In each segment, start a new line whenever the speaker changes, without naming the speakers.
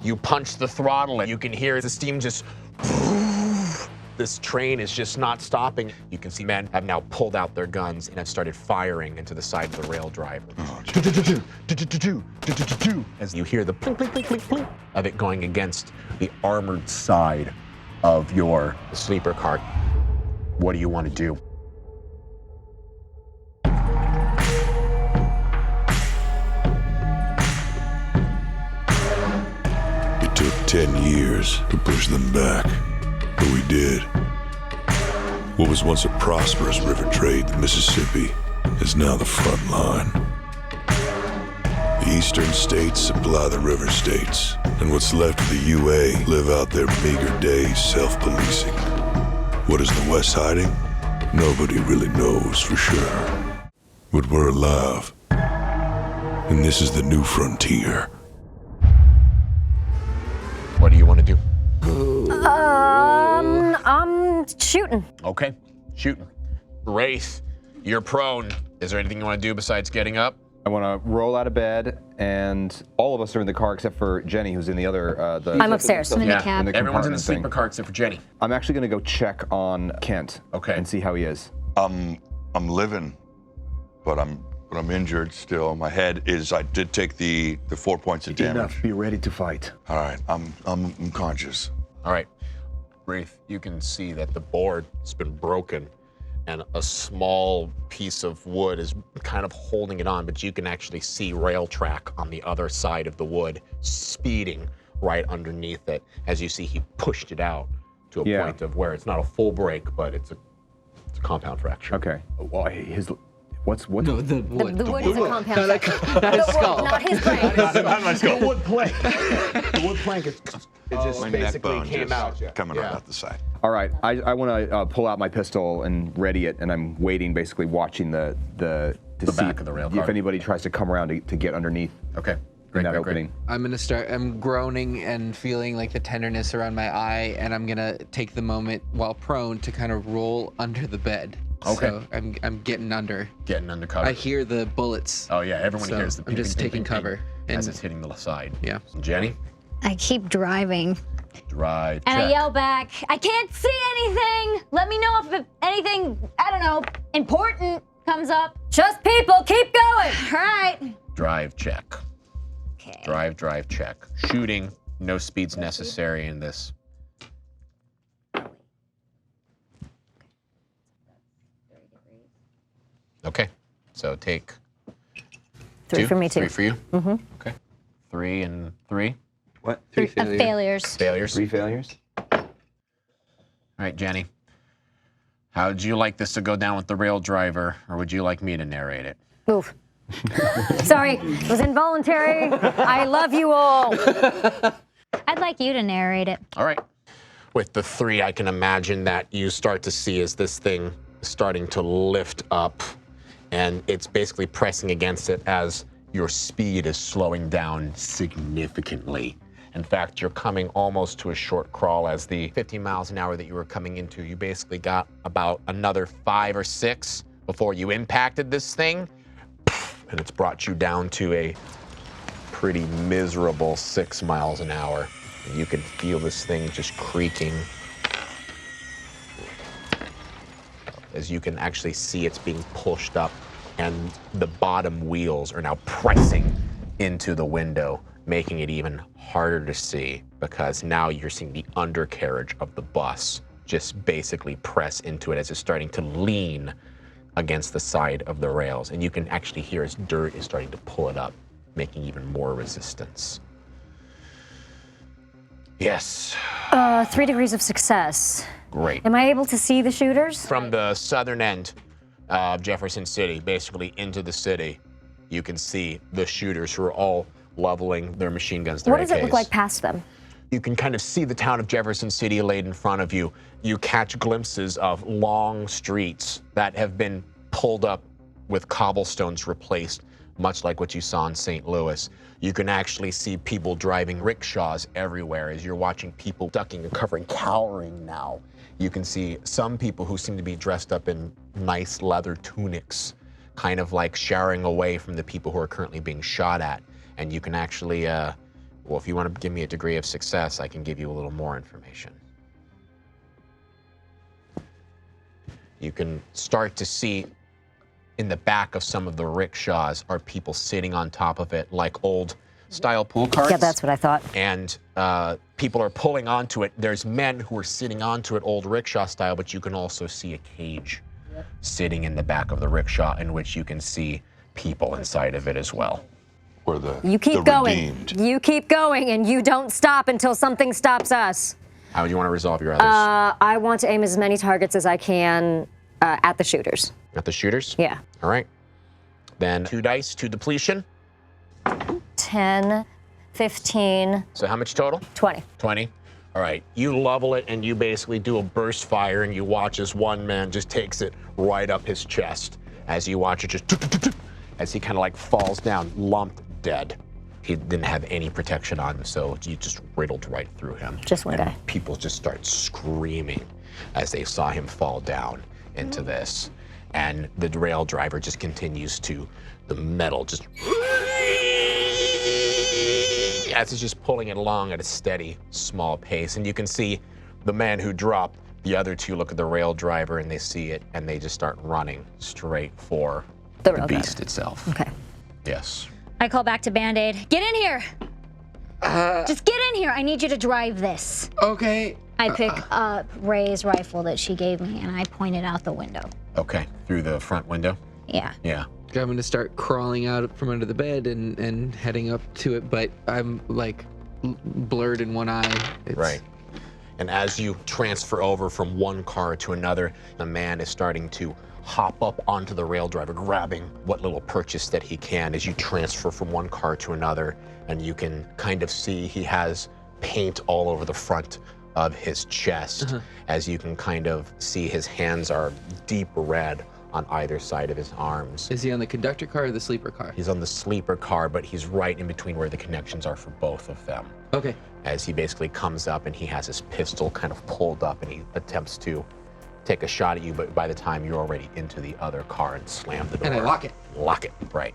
You punch the throttle and you can hear the steam just... This train is just not stopping. You can see men have now pulled out their guns and have started firing into the side of the rail driver. As you hear the plink, plink, plink, plink, plink of it going against the armored side of your sleeper car. What do you want to do?
It took 10 years to push them back. But we did. What was once a prosperous river trade, the Mississippi, is now the front line. The eastern states supply the river states, and what's left of the UA live out their meager days self-policing. What is the West hiding? Nobody really knows for sure. But we're alive, and this is the new frontier.
What do you want to do?
I'm shooting.
Okay, shooting. Wraith, you're prone. Is there anything you want to do besides getting up?
I want to roll out of bed, and all of us are in the car except for Jenny, who's in the other.
I'm upstairs.
I'm in the cab.
Everyone's in the
compartment
sleeper
thing.
car except for Jenny.
I'm actually going to go check on Kent.
Okay.
And see how he is.
I'm living, but I'm injured still. My head is. I did take the 4 points of damage.
Enough. Be ready to fight.
All right. I'm conscious.
All right, Wraith, you can see that the board has been broken and a small piece of wood is kind of holding it on, but you can actually see rail track on the other side of the wood speeding right underneath it. As you see, he pushed it out to a point of where it's not a full break, but it's a compound fracture.
Okay. Well, what's
No, the wood.
The wood is a compound.
Not his skull.
Not his brain.
Not my skull.
The wood plank. The wood plank is...
It just
My neck
basically
bone
came
just
out.
coming right out the side.
All right. I want to pull out my pistol and ready it, and I'm waiting, basically watching the see
back of the rail car.
if anybody tries to come around to get underneath.
Okay.
in that opening.
I'm gonna start. I'm groaning and feeling like the tenderness around my eye, and I'm gonna take the moment while prone to kind of roll under the bed.
Okay.
So I'm getting under.
Getting under cover.
I hear the bullets.
Oh yeah, everyone
So
hears the.
I'm just
ping, ping,
taking
ping, ping
cover.
as
And
it's hitting the side.
yeah.
Jenny,
I keep driving.
drive.
And I
check.
yell back, I can't see anything. Let me know if anything, I don't know, important comes up. Just people, keep going.
All right.
Drive check.
Okay.
Drive check. Shooting, no speeds necessary in this. Okay, so take
3 for me too.
3 for you? Mm-hmm. Okay. 3 and 3.
What?
Three
Failures.
Failures.
3 failures?
All right, Jenny. How would you like this to go down with the rail driver, or would you like me to narrate it?
Oof. Sorry, it was involuntary. I love you all.
I'd like you to narrate it.
All right. With the 3, I can imagine that you start to see as this thing is starting to lift up, and it's basically pressing against it as your speed is slowing down significantly. In fact, you're coming almost to a short crawl. As the 50 miles an hour that you were coming into, you basically got about another 5 or 6 before you impacted this thing, and it's brought you down to a pretty miserable 6 miles an hour. And you can feel this thing just creaking. As you can actually see, it's being pushed up, and the bottom wheels are now pressing into the window, making it even harder to see, because now you're seeing the undercarriage of the bus just basically press into it as it's starting to lean against the side of the rails. And you can actually hear as dirt is starting to pull it up, making even more resistance. Yes.
3 degrees of success.
Great.
Am I able to see the shooters?
From the southern end of Jefferson City, basically into the city, you can see the shooters who are all leveling their machine guns, their
What does it look
AKs.
like past them?
You can kind of see the town of Jefferson City laid in front of you. You catch glimpses of long streets that have been pulled up with cobblestones replaced, much like what you saw in St. Louis. You can actually see people driving rickshaws everywhere as you're watching people ducking and covering, cowering now. You can see some people who seem to be dressed up in nice leather tunics, kind of like showering away from the people who are currently being shot at. And you can actually Well, if you want to give me a degree of success, I can give you a little more information. You can start to see in the back of some of the rickshaws are people sitting on top of it like old style pool carts.
Yeah, that's what I thought.
And people are pulling onto it. There's men who are sitting onto it old rickshaw style, but you can also see a cage sitting in the back of the rickshaw in which you can see people inside of it as well.
Or the
You keep
the
going.
redeemed.
You keep going, and you don't stop until something stops us.
How do you want to resolve your others?
I want to aim as many targets as I can at the shooters.
At the shooters?
Yeah.
All right. Then 2 dice, 2 depletion.
10, 15,
So how much total?
20.
20. All right, you level it and you basically do a burst fire and you watch as one man just takes it right up his chest as you watch it just as he kind of like falls down, lumped, dead. He didn't have any protection on, so you just riddled right through him.
Just one
And
guy.
people just start screaming as they saw him fall down into this. And the derail driver just continues to, the metal just, as he's just pulling it along at a steady, small pace. And you can see the man who dropped, the other two look at the rail driver and they see it and they just start running straight for
The
the
rail
beast
driver.
itself.
Okay.
Yes.
I call back to Band-Aid. Get in here. Just get in here. I need you to drive this.
Okay.
I pick up Ray's rifle that she gave me and I point it out the window.
Okay, through the front window?
Yeah.
Yeah.
I'm gonna start crawling out from under the bed and heading up to it, but I'm like blurred in one eye.
Right. And as you transfer over from one car to another, the man is starting to hop up onto the rail driver, grabbing what little purchase that he can as you transfer from one car to another. And you can kind of see he has paint all over the front of his chest, as you can kind of see his hands are deep red on either side of his arms.
Is he on the conductor car or the sleeper car?
He's on the sleeper car, but he's right in between where the connections are for both of them.
Okay.
As he basically comes up and he has his pistol kind of pulled up and he attempts to take a shot at you, but by the time you're already into the other car and slam the door.
And I lock it.
Lock it, right.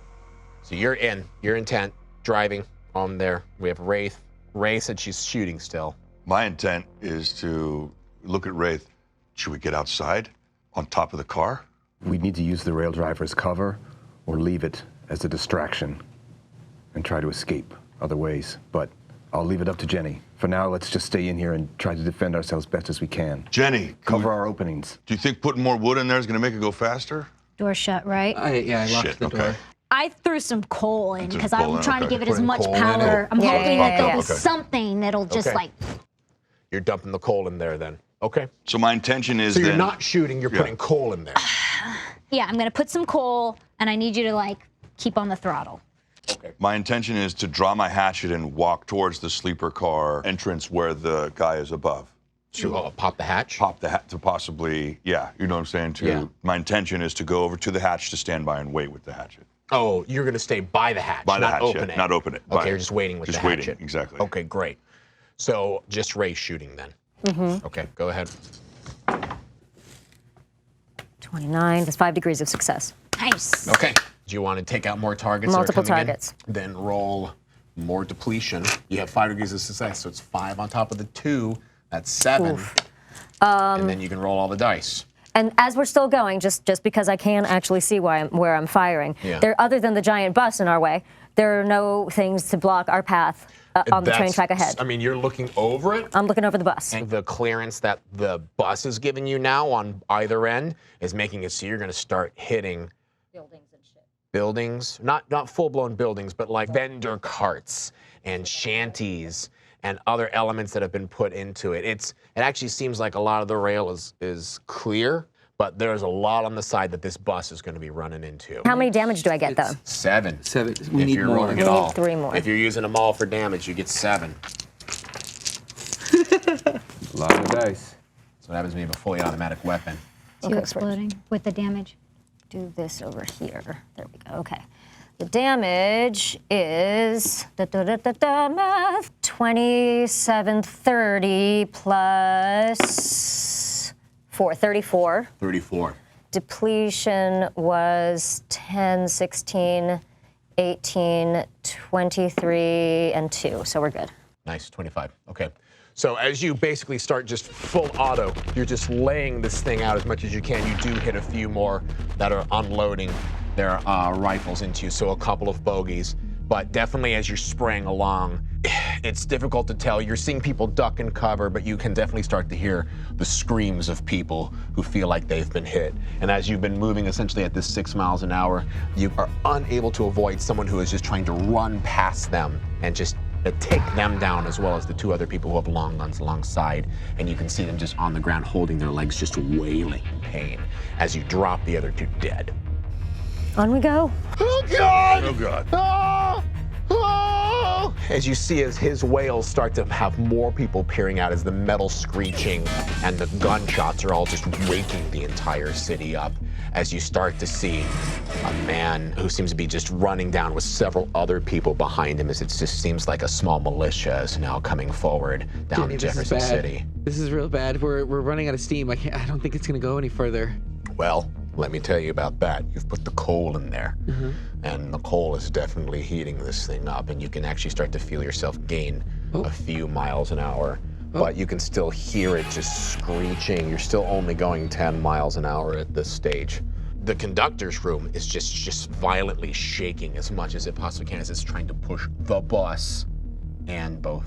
So you're intent, driving on there. We have Wraith. Ray said she's shooting still.
My intent is to look at Wraith. Should we get outside on top of the car?
We need to use the rail driver as cover or leave it as a distraction and try to escape other ways. But I'll leave it up to Jenny. For now, let's just stay in here and try to defend ourselves best as we can.
Jenny,
Cover our openings.
do you think putting more wood in there is going to make it go faster?
Door shut, right?
I locked
Shit,
the
okay.
door.
I threw some coal in
Threw
because
coal
I'm
in,
trying to
okay.
give it as
Putting
much
coal in
power.
it.
I'm
Yeah,
hoping
yeah,
that there'll
yeah.
be
Okay.
something that'll just
Okay.
like,
You're dumping the coal in there then. Okay.
So my intention is
So you're
then,
not shooting, you're
Yeah.
putting coal in there.
yeah, I'm gonna put some coal and I need you to like keep on the throttle.
my intention is to draw my hatchet and walk towards the sleeper car entrance where the guy is above.
To pop the hatch?
Pop the hat to possibly, yeah, you know what I'm saying?
Yeah.
My intention is to go over to the hatch to stand by and wait with the hatchet.
Oh, you're going to stay by the hatch,
By the
not
hatch,
open
yeah,
it.
not open it, by
Okay,
it.
you're just waiting with
Just
the
waiting,
hatchet.
exactly.
Okay, great. So just Ray shooting then. Okay, go ahead.
29. That's 5 degrees of success.
Nice.
Okay. Do you want to take out more targets? that are
Multiple
coming in?
targets.
Then roll more depletion. You have 5 degrees of success, so it's 5 on top of the 2. That's 7. And then you can roll all the dice.
And as we're still going, just because I can actually see where I'm firing,
Yeah.
there, other than the giant bus in our way, there are no things to block our path on the train track ahead.
I mean, you're looking over it.
I'm looking over the bus.
And the clearance that the bus is giving you now on either end is making it so you're going to start hitting buildings, not full-blown buildings, but like vendor carts and shanties and other elements that have been put into it. It actually seems like a lot of the rail is clear, but there's a lot on the side that this bus is going to be running into.
How many damage do I get, though?
7.
7. We
If
need
you're
more.
rolling it
We need
all.
3 more.
If you're using them all for damage, you get 7.
A lot of dice.
So that happens when you have a fully automatic weapon.
Two exploding with the damage.
Do this over here. There we go. Okay. The damage is math 2730 plus 434.
34.
Depletion was 10, 16, 18, 23, and 2. So we're good.
Nice, 25. Okay. So as you basically start just full auto, you're just laying this thing out as much as you can. You do hit a few more that are unloading their rifles into you, so a couple of bogeys. But definitely as you're spraying along, it's difficult to tell. You're seeing people duck and cover, but you can definitely start to hear the screams of people who feel like they've been hit. And as you've been moving essentially at this 6 miles an hour, you are unable to avoid someone who is just trying to run past them and just take them down, as well as the 2 other people who have long guns alongside. And you can see them just on the ground holding their legs, just wailing in pain as you drop the other 2 dead.
On we go.
Oh God!
Oh God.
Oh! Oh! As you see as his wails start to have more people peering out as the metal screeching and the gunshots are all just waking the entire city up, as you start to see a man who seems to be just running down with several other people behind him, as it just seems like a small militia is now coming forward down
Dude,
Jefferson City.
This is real bad. We're running out of steam. I don't think it's gonna go any further.
Well, let me tell you about that. You've put the coal in there, and the coal is definitely heating this thing up, and you can actually start to feel yourself gain a few miles an hour, but you can still hear it just screeching. You're still only going 10 miles an hour at this stage. The conductor's room is just violently shaking as much as it possibly can as it's trying to push the bus and both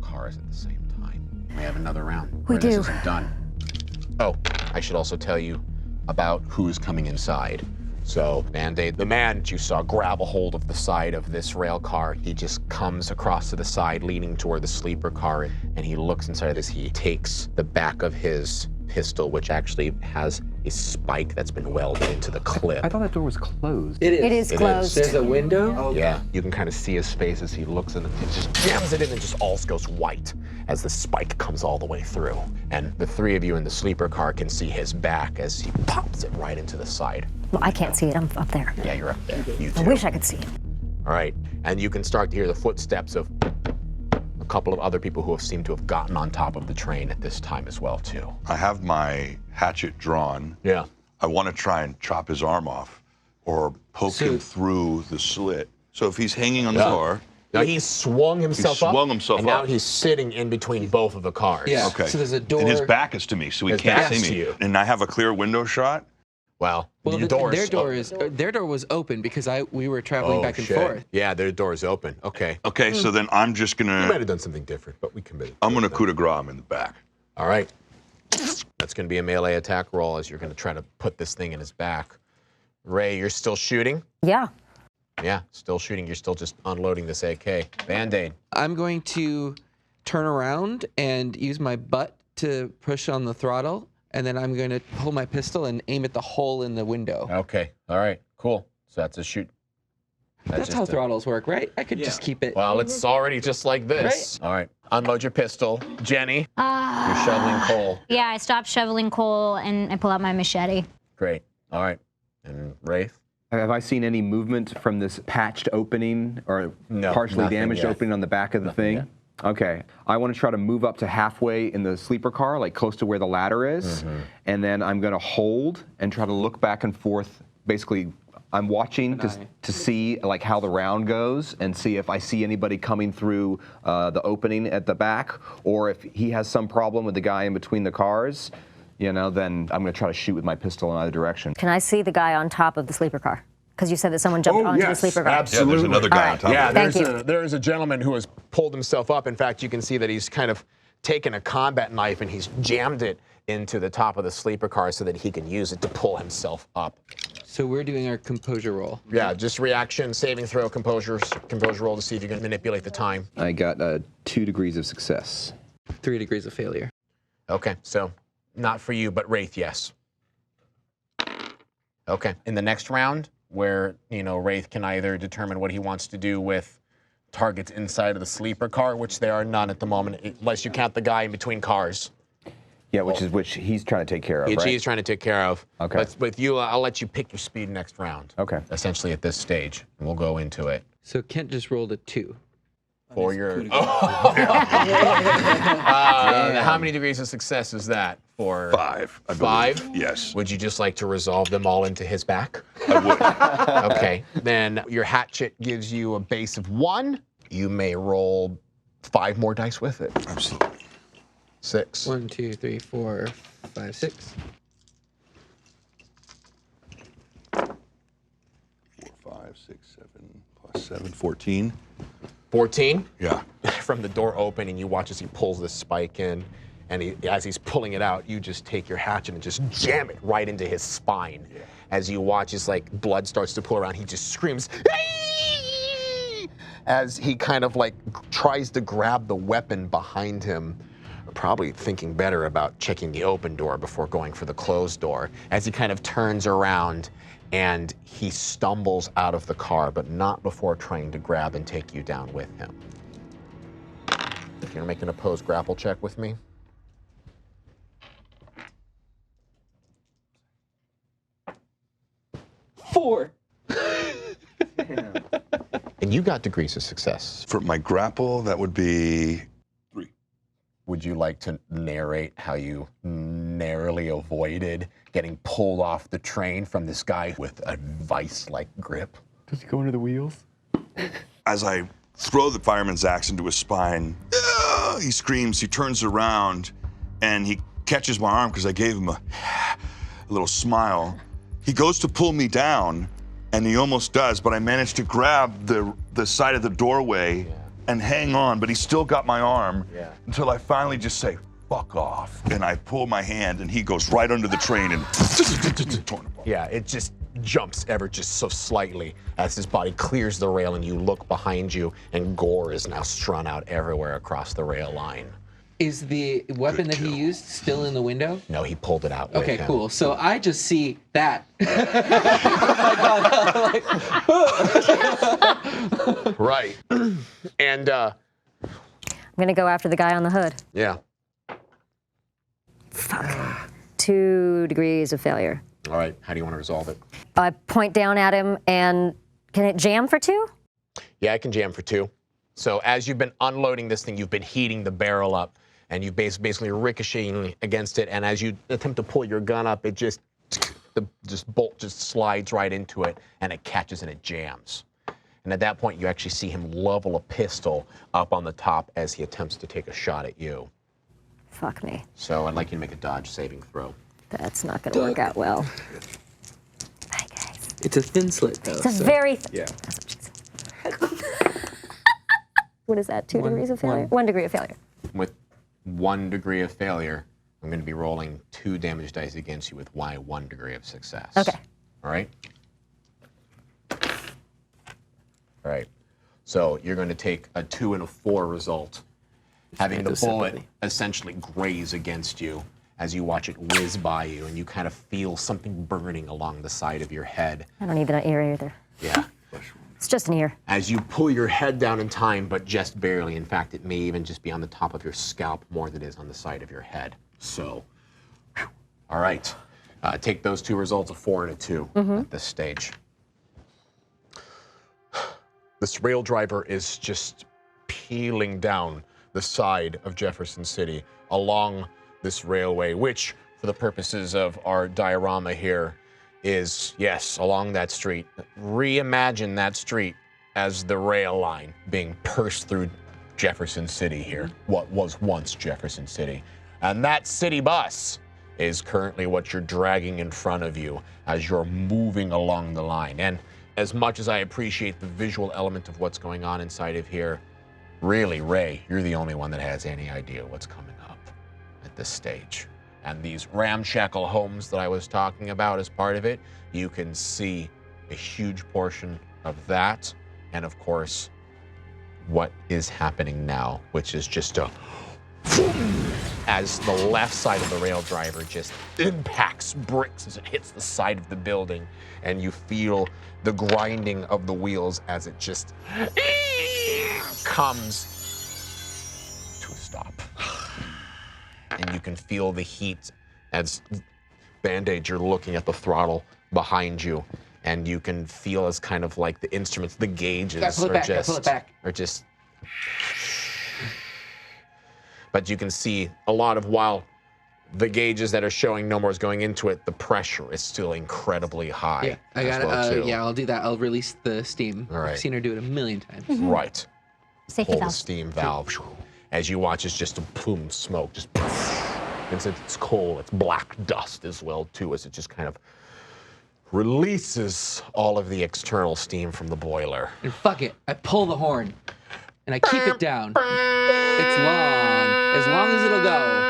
cars at the same time. We have another round.
We do.
This isn't done. Oh, I should also tell you about who's coming inside. So Band-Aid, the man that you saw grab a hold of the side of this rail car, he just comes across to the side, leaning toward the sleeper car, and he looks inside of this. He takes the back of his pistol, which actually has a spike that's been welded into the clip.
I thought that door was closed.
It is.
It is closed.
There's a window?
Yeah, you can kind of see his face as he looks and it just jams it in and just all goes white as the spike comes all the way through. And the 3 of you in the sleeper car can see his back as he pops it right into the side.
Well, I can't see it. I'm up there.
Yeah, you're up there. You
I
too.
wish I could see it.
All right, and you can start to hear the footsteps of a couple of other people who have seemed to have gotten on top of the train at this time as well too.
I have my hatchet drawn.
Yeah.
I want to try and chop his arm off or poke him through the slit. So if he's hanging on the car.
Now he's swung himself up. And now
up.
he's sitting in between both of the cars.
Yeah.
Okay.
So there's a door.
And his back is to me, so he
His
can't
back's
see
to
me.
you.
And I have a clear window shot.
Well,
Well,
your
their door was open because we were traveling back and
shit.
forth.
Yeah, their door is open. Okay.
Okay, so then I'm just
You might
gonna,
have done something different, but we committed.
I'm gonna coup de grace him in the back.
All right. That's going to be a melee attack roll as you're going to try to put this thing in his back. Ray, you're still shooting?
Yeah.
Yeah, still shooting. You're still just unloading this AK. Band-Aid.
I'm going to turn around and use my butt to push on the throttle, and then I'm going to pull my pistol and aim at the hole in the window.
Okay. All right. Cool. So that's a shoot.
That's how throttles work, right? I could just keep it.
Well, it's already just like this. All right. Unload your pistol. Jenny, you're shoveling coal.
Yeah, I stopped shoveling coal and I pull out my machete.
Great. All right. And Wraith?
Have I seen any movement from this patched opening or
No,
partially
nothing
damaged
yet.
opening on the back of the thing?
yet.
Okay. I want to try to move up to halfway in the sleeper car, like close to where the ladder is, and then I'm going to hold and try to look back and forth. Basically, I'm watching to see like how the round goes and see if I see anybody coming through the opening at the back, or if he has some problem with the guy in between the cars. You know, then I'm going to try to shoot with my pistol in either direction.
Can I see the guy on top of the sleeper car? Because you said that someone jumped onto the sleeper car.
Yeah, there's another guy on top
Yeah,
of it.
Thank
there's a gentleman who has pulled himself up. In fact, you can see that he's kind of taken a combat knife and he's jammed it into the top of the sleeper car so that he can use it to pull himself up.
So we're doing our composure roll.
Yeah, just reaction, saving throw, composure roll to see if you can manipulate the time.
I got 2 degrees of success.
3 degrees of failure.
Okay, so not for you, but Wraith, yes. Okay, in the next round, where, you know, Wraith can either determine what he wants to do with targets inside of the sleeper car, which there are none at the moment, unless you count the guy in between cars.
Yeah, which he's trying to take care of,
Which
right?
he's trying to take care of.
Okay.
But with you, I'll let you pick your speed next round.
Okay.
Essentially at this stage, and we'll go into it.
So Kent just rolled a 2.
For your. How many degrees of success is that for?
5. I believe.
5?
Yes.
Would you just like to resolve them all into his back?
I would.
Okay. Then your hatchet gives you a base of 1. You may roll 5 more dice with it.
Absolutely.
6.
1, 2, 3, 4, 5, 6.
4, 5, 6, 7 plus 7, 14.
14.
Yeah.
From the door opening, you watch as he pulls this spike in, and as he's pulling it out, you just take your hatchet and just jam it right into his spine. Yeah. As you watch as like blood starts to pool around, he just screams, "Aye!" As he kind of like tries to grab the weapon behind him, probably thinking better about checking the open door before going for the closed door. As he kind of turns around and he stumbles out of the car, but not before trying to grab and take you down with him. You're making an opposed grapple check with me.
Four.
And you got degrees of success.
For my grapple, that would be 3.
Would you like to narrate how you narrowly avoided getting pulled off the train from this guy with a vice-like grip?
Does he go under the wheels?
As I throw the fireman's axe into his spine, he screams, he turns around, and he catches my arm because I gave him a little smile. He goes to pull me down, and he almost does, but I managed to grab the side of the doorway and hang on, but he still got my arm until I finally just say, fuck off. And I pull my hand, and he goes right under the train and torn apart.
Yeah, it just jumps ever just so slightly as his body clears the rail and you look behind you and gore is now strewn out everywhere across the rail line.
Is the weapon that he used still in the window?
No, he pulled it out with
Okay,
him.
cool. So I just see that.
Right. And,
I'm gonna go after the guy on the hood.
yeah.
Fuck. 2 degrees of failure.
All right, how do you want to resolve it?
I point down at him, and can it jam for 2?
Yeah, I can jam for 2. So as you've been unloading this thing, you've been heating the barrel up, and you've basically ricocheting against it, and as you attempt to pull your gun up, it just, the bolt just slides right into it, and it catches and it jams. And at that point, you actually see him level a pistol up on the top as he attempts to take a shot at you.
Fuck me.
So I'd like you to make a dodge saving throw.
That's not gonna work out well. Bye, guys.
It's a thin slit, though.
It's a very...
Yeah.
That's what she said. What is that, 2 degrees of failure?
1.
1 degree of failure.
With 1 degree of failure, I'm going to be rolling 2 damage dice against you with 1 degree of success.
Okay.
All right? All right. So you're going to take a 2 and a 4 result, having the bullet essentially graze against you as you watch it whiz by you, and you kind of feel something burning along the side of your head.
I don't even have an ear either.
Yeah.
It's just an ear.
As you pull your head down in time, but just barely. In fact, it may even just be on the top of your scalp more than it is on the side of your head. So, whew. All right. Take those 2 results, a 4 and a 2 at this stage. This rail driver is just peeling down the side of Jefferson City along this railway, which, for the purposes of our diorama here, is, yes, along that street. Reimagine that street as the rail line being pursed through Jefferson City here, what was once Jefferson City. And that city bus is currently what you're dragging in front of you as you're moving along the line. And as much as I appreciate the visual element of what's going on inside of here, really, Ray, you're the only one that has any idea what's coming up at this stage. And these ramshackle homes that I was talking about as part of it, you can see a huge portion of that. And of course, what is happening now, which is just a as the left side of the rail driver just impacts bricks as it hits the side of the building, and you feel the grinding of the wheels as it just comes to a stop. And you can feel the heat as Band-Aid, you're looking at the throttle behind you, and you can feel as kind of like the instruments, the gauges are just But you can see a lot of, while the gauges that are showing no more is going into it, the pressure is still incredibly high.
Yeah, I got it. Yeah, I'll do that. I'll release the steam.
All right.
I've seen her do it a million times.
Right.
Safety
Pull the
valve.
steam valve. As you watch, it's just a plume of smoke. Just, and since it's coal, it's black dust as well too, as it just kind of releases all of the external steam from the boiler.
And fuck it, I pull the horn, and I keep it down. It's long, as long as it'll go.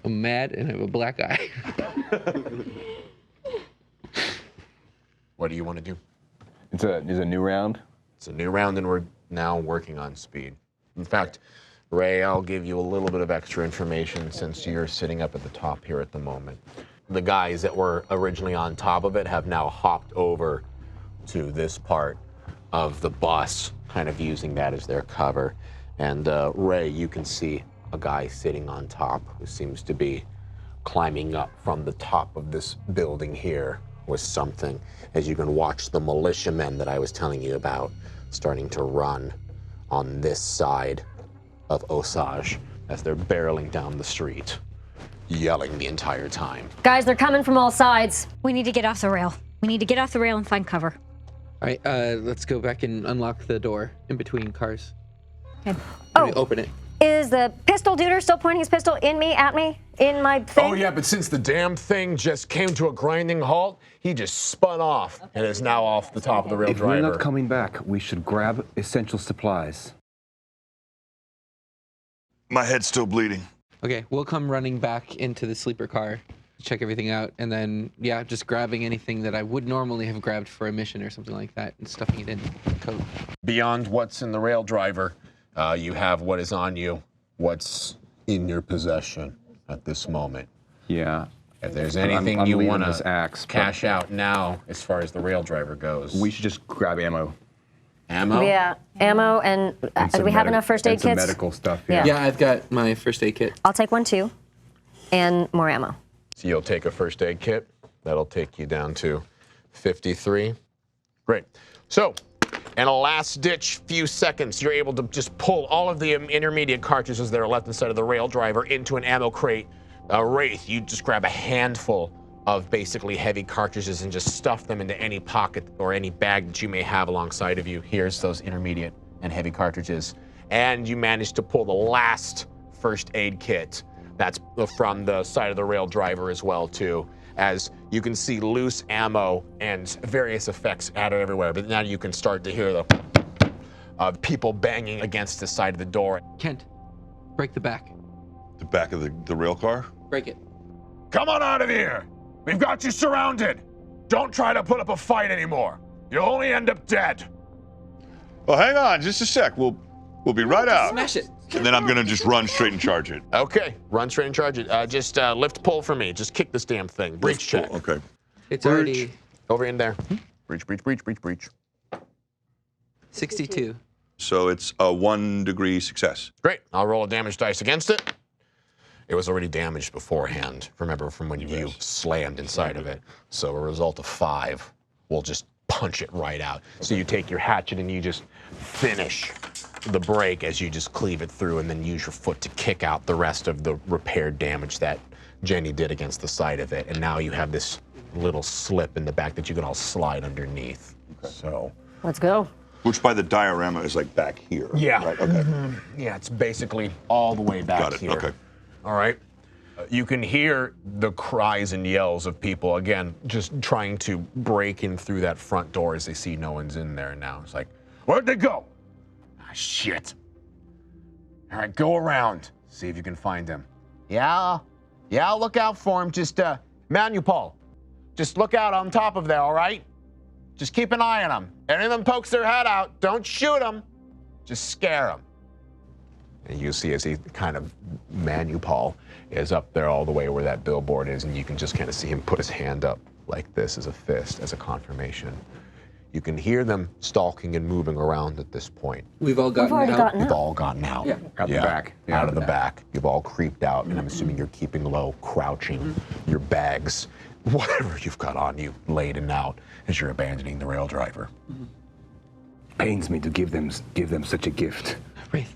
I'm mad and I have a black eye.
What do you want to do?
It's a new round.
It's a new round, and we're now working on speed. In fact, Ray, I'll give you a little bit of extra information since you're sitting up at the top here at the moment. The guys that were originally on top of it have now hopped over to this part of the bus, kind of using that as their cover. And Ray, you can see a guy sitting on top who seems to be climbing up from the top of this building here with something, as you can watch the militiamen that I was telling you about starting to run on this side of Osage as they're barreling down the street, yelling the entire time.
Guys, they're coming from all sides.
We need to get off the rail. We need to get off the rail and find cover.
All right, let's go back and unlock the door in between cars.
Okay.
Oh.
Open it.
Is the pistol duder still pointing his pistol in me, at me, in my thing?
Oh yeah, but since the damn thing just came to a grinding halt, he just spun off and is now off the top of the rail
If we're
driver.
not coming back, we should grab essential supplies.
My head's still bleeding.
Okay, we'll come running back into the sleeper car, check everything out, and then, yeah, just grabbing anything that I would normally have grabbed for a mission or something like that and stuffing it in the coat.
Beyond what's in the rail driver, you have what is on you, what's in your possession at this moment.
Yeah.
If there's
I'm
anything you
leaving
want
this
to
axe, but
cash out now as far as the rail driver goes.
we should just grab ammo.
Ammo?
Yeah, ammo and do
some
we have
medi-
enough first aid
and some
kits?
medical stuff.
Yeah.
Yeah, I've got my first aid kit.
I'll take one too, and more ammo.
So you'll take a first aid kit. That'll take you down to 53. Great. So, in a last-ditch few seconds, you're able to just pull all of the intermediate cartridges that are left inside of the rail driver into an ammo crate. Wraith, you just grab a handful of basically heavy cartridges and just stuff them into any pocket or any bag that you may have alongside of you. Here's those intermediate and heavy cartridges. And you manage to pull the last first aid kit. That's from the side of the rail driver as well, too, as you can see loose ammo and various effects added everywhere. But now you can start to hear the people banging against the side of the door.
Kent, break the back.
The back of the rail car?
Break it.
Come on out of here! We've got you surrounded! Don't try to put up a fight anymore. You'll only end up dead.
Oh, hang on, just a sec. We'll be right out.
Smash it.
And then I'm gonna just run straight and charge it.
Okay, run straight and charge it. Just lift pull for me. Just kick this damn thing. Breach check.
Okay.
It's already
Over in there. Breach, breach, breach, breach, breach.
62.
So it's a 1 degree success.
Great. I'll roll a damage dice against it. It was already damaged beforehand. Remember from when you slammed inside of it. So a result of 5 will just punch it right out. So you take your hatchet and you just finish the break as you just cleave it through and then use your foot to kick out the rest of the repaired damage that Jenny did against the side of it. And now you have this little slip in the back that you can all slide underneath. So.
Let's go.
Which by the diorama is like back here.
Yeah.
Right, okay.
Yeah, it's basically all the way back
Got it,
here.
okay.
All right. You can hear the cries and yells of people, again, just trying to break in through that front door as they see no one's in there now. It's like, where'd they go? Ah, shit. All right, go around. See if you can find him. Yeah, look out for him. Just, Manupal, just look out on top of there, all right? Just keep an eye on them. Any of them pokes their head out, don't shoot them. Just scare them. And you see as he kind of, Manupal is up there all the way where that billboard is, and you can just kind of see him put his hand up like this as a fist, as a confirmation. You can hear them stalking and moving around at this point.
We've all gotten
already
out.
gotten
You've
out.
all gotten out.
Yeah.
Out the back. Yeah,
Out of the back. You've all creeped out, and I'm assuming you're keeping low, crouching, your bags, whatever you've got on you, laden out as you're abandoning the rail driver.
Pains me to give them such a gift.
Wraith,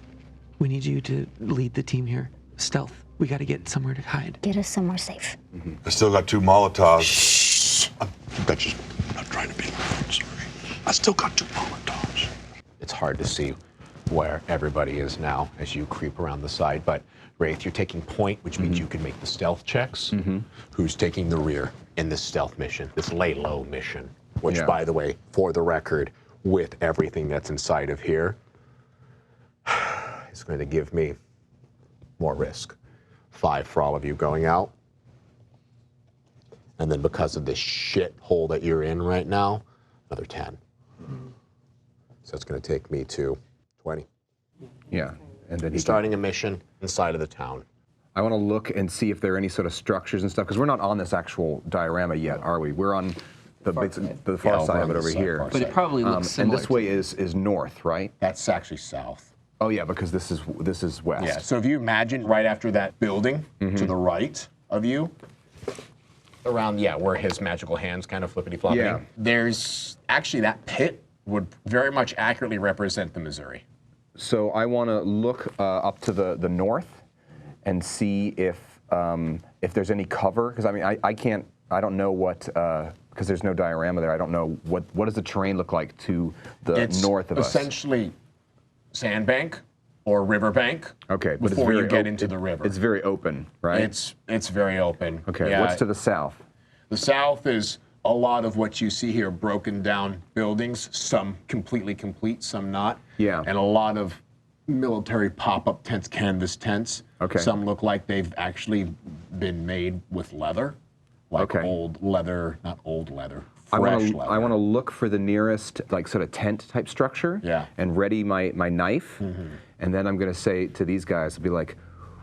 we need you to lead the team here. Stealth. We got to get somewhere to hide.
Get us somewhere safe.
I still got 2 Molotovs. Shh. That's just not trying to be loud. I'm sorry. I still got 2 Molotovs.
It's hard to see where everybody is now as you creep around the side, but Wraith, you're taking point, which means you can make the stealth checks. Who's taking the rear in this stealth mission, this lay low mission, which,
Yeah.
by the way, for the record, with everything that's inside of here, is going to give me more risk. 5 for all of you going out. And then because of this shit hole that you're in right now, another 10. So it's going to take me to 20.
Yeah. And then
You're starting a mission inside of the town.
I want to look and see if there are any sort of structures and stuff, because we're not on this actual diorama yet, are we? We're on the far
Yeah,
side
over
of
on
it
the
over
side,
here.
far
But it probably looks
And
similar.
this way is north, right?
That's actually south.
Oh yeah, because this is west.
Yeah, so if you imagine right after that building to the right of you, around, where his magical hands kind of flippity-flopping,
Yeah.
there's actually that pit would very much accurately represent the Missouri.
So I want to look up to the north and see if there's any cover, because I mean I don't know what, because there's no diorama there. I don't know what does the terrain look like to the
It's
north of us.
essentially sandbank or riverbank.
Okay, but
before you get
op-
into the river.
It's very open, right?
It's very open.
Okay.
Yeah,
What's to the south?
The south is a lot of what you see here, broken down buildings, some completely complete, some not.
Yeah.
And a lot of military pop-up tents, canvas tents.
Okay.
Some look like they've actually been made with leather, like
Okay.
old leather, not old leather,
I
fresh
want
leather.
to look for the nearest like sort of tent type structure.
Yeah.
And ready my knife, and then I'm going to say to these guys, I'll be like,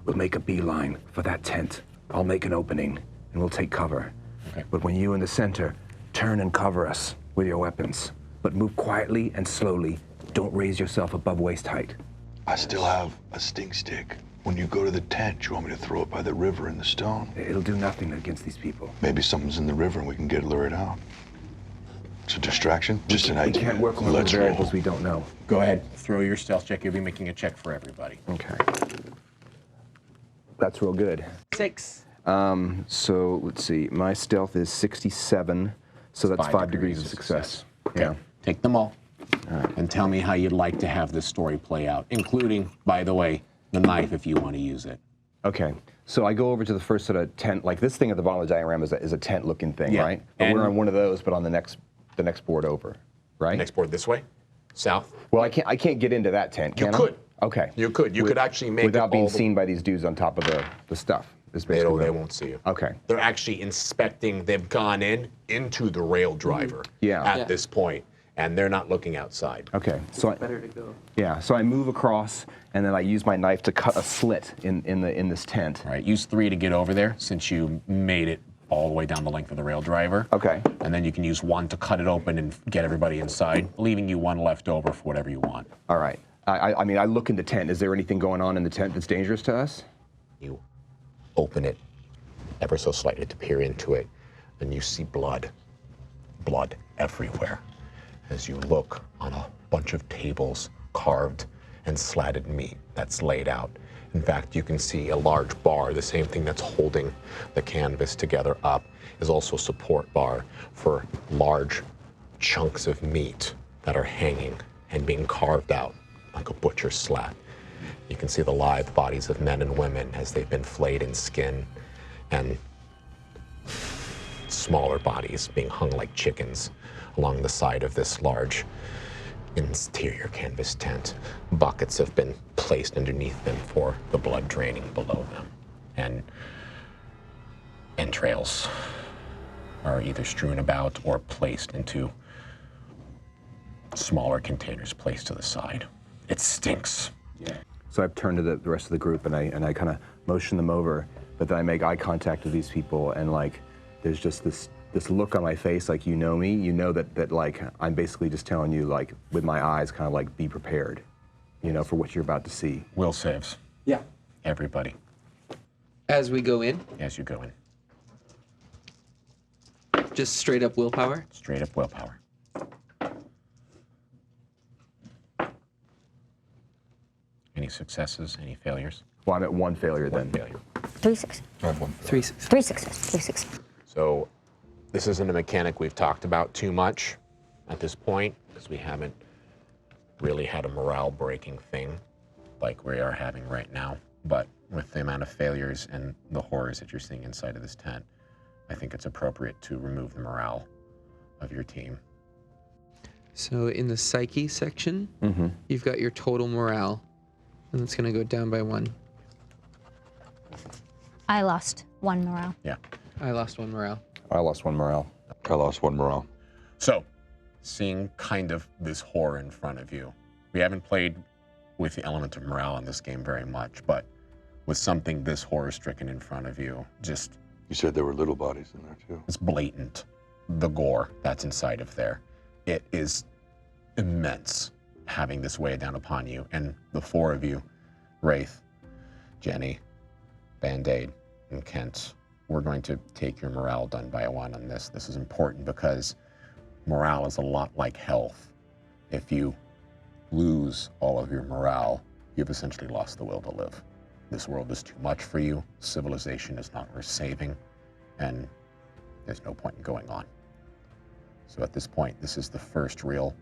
"We'll make a beeline for that tent. I'll make an opening, and we'll take cover.
Okay.
But when you in the center, turn and cover us with your weapons. But move quietly and slowly. Don't raise yourself above waist height.
I still have a sting stick. When you go to the tent, you want me to throw it by the river in the stone?
It'll do nothing against these people.
Maybe something's in the river and we can get lured out. It's a distraction. Just an
We
idea.
can't work on the
Let's
variables
roll.
we don't know.
Go ahead, throw your stealth check. You'll be making a check for everybody.
Okay. That's real good.
6.
So let's see. My stealth is 67, so that's 5 degrees of success.
Okay.
Yeah.
Take them all. And tell me how you'd like to have this story play out, including, by the way, the knife if you want to use it.
Okay. So I go over to the first sort of tent, like this thing at the bottom of the diagram is a tent-looking thing,
Yeah.
right? But
And-
we're on one of those, but on the next board over, right?
Next board this way, south.
Well, I can't get into that tent, can I?
could.
Okay.
You could. You could actually make it
without being
all the-
seen by these dudes on top of the stuff. Is
They
basically
they
what-
won't see you.
Okay.
They're actually inspecting. They've gone into the rail driver
Yeah.
at
Yeah.
this point, and they're not looking outside.
Okay. So
Better to go.
so I move across, and then I use my knife to cut a slit in this tent.
All right, use 3 to get over there since you made it all the way down the length of the rail driver.
Okay.
And then you can use 1 to cut it open and get everybody inside, leaving you 1 left over for whatever you want.
All right. I mean, I look in the tent. Is there anything going on in the tent that's dangerous to us?
You open it ever so slightly to peer into it, and you see blood everywhere. As you look on a bunch of tables, carved and slatted meat that's laid out. In fact, you can see a large bar, the same thing that's holding the canvas together up, is also a support bar for large chunks of meat that are hanging and being carved out like a butcher's slat. You can see the lithe bodies of men and women as they've been flayed in skin, and smaller bodies being hung like chickens along the side of this large interior canvas tent. Buckets have been placed underneath them for the blood draining below them, and entrails are either strewn about or placed into smaller containers placed to the side. It stinks.
So I've turned to the rest of the group, and I kind of motion them over, but then I make eye contact with these people, and like there's just this
this look on my face, like you know me, you know that like I'm basically just telling you, like with my eyes, kind of like be prepared, you know, for what you're about to see.
Will saves.
Yeah.
Everybody,
As we go in,
as you go in.
just straight up willpower.
Straight up willpower. Any successes? Any failures?
Well, I'm at 1 failure
One
then.
failure.
3 6.
I have one.
3 6.
3 6. 3 6.
So this isn't a mechanic we've talked about too much at this point, because we haven't really had a morale breaking thing like we are having right now. But with the amount of failures and the horrors that you're seeing inside of this tent, I think it's appropriate to remove the morale of your team.
So in the psyche section, you've got your total morale, and it's going to go down by 1.
I lost 1 morale.
Yeah.
I lost 1 morale.
I lost 1 morale.
I lost 1 morale.
So, seeing kind of this horror in front of you, we haven't played with the element of morale in this game very much, but with something this horror-stricken in front of you, just
You said there were little bodies in there too.
it's blatant. The gore that's inside of there. It is immense having this weigh down upon you. And the 4 of you, Wraith, Jenny, Band-Aid, and Kent, we're going to take your morale done by a 1 on this. This is important because morale is a lot like health. If you lose all of your morale, you've essentially lost the will to live. This world is too much for you. Civilization is not worth saving, and there's no point in going on. So at this point, this is the first real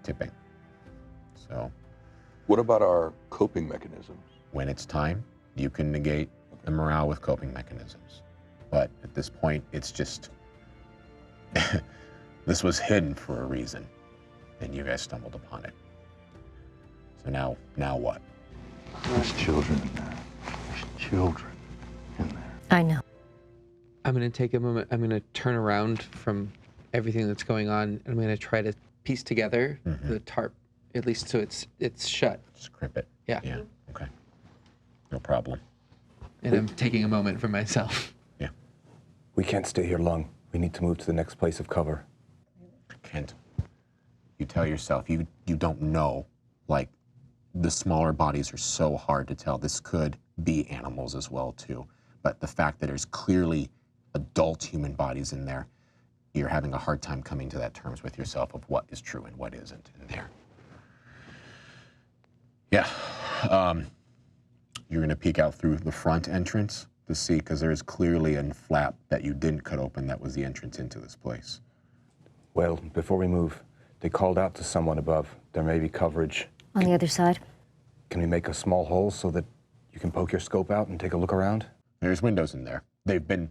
tipping. So
What about our coping mechanisms?
when it's time, you can negate the morale with coping mechanisms. But at this point, it's just, this was hidden for a reason, and you guys stumbled upon it. So now what?
There's children in there. There's children in there.
I know.
I'm going to take a moment. I'm going to turn around from everything that's going on, and I'm going to try to piece together the tarp, at least so it's shut.
Just grip it.
Yeah.
Yeah, okay. No problem.
And I'm taking a moment for myself.
Yeah.
We can't stay here long. We need to move to the next place of cover.
Kent, you tell yourself, you don't know, like, the smaller bodies are so hard to tell. This could be animals as well, too. But the fact that there's clearly adult human bodies in there, you're having a hard time coming to that terms with yourself of what is true and what isn't in there. Yeah. You're going to peek out through the front entrance to see, because there is clearly a flap that you didn't cut open that was the entrance into this place.
Well, before we move, they called out to someone above. There may be coverage.
On the other side.
Can we make a small hole so that you can poke your scope out and take a look around?
There's windows in there. They've been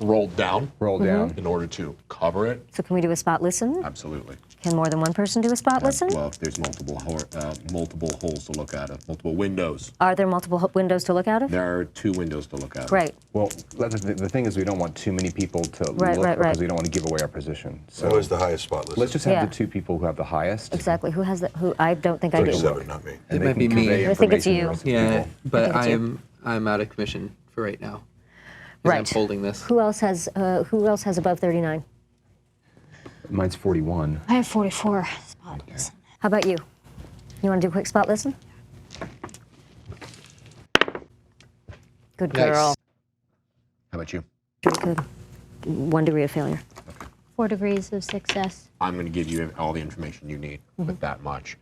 rolled down
Roll down.
in order to cover it.
So can we do a spot listen?
Absolutely.
Can more than one person do a spot listen?
Well, if there's multiple holes to look out of, multiple windows.
Are there multiple windows to look out of?
There are 2 windows to look out of.
Great.
Well, the thing is, we don't want too many people to
Right,
look
right,
because
right.
we don't want to give away our position. So
What was the highest spot list?
let's just have
Yeah.
the 2 people who have the highest.
Exactly. Who has that? Who? I don't think I do.
37, not me.
and
It
they
might
can
be me.
convey
I think it's
information to
you.
the rest of the
Yeah,
people.
but
think it's you.
I'm out of commission for right now. 'Cause
Right.
I'm holding this.
Who else has above 39?
Mine's 41.
I have 44 spot listen.
How about you? You want to do a quick spot listen? Good
Nice.
girl.
How about you?
Very good. 1 degree of failure.
4 degrees of success.
I'm going to give you all the information you need with that much.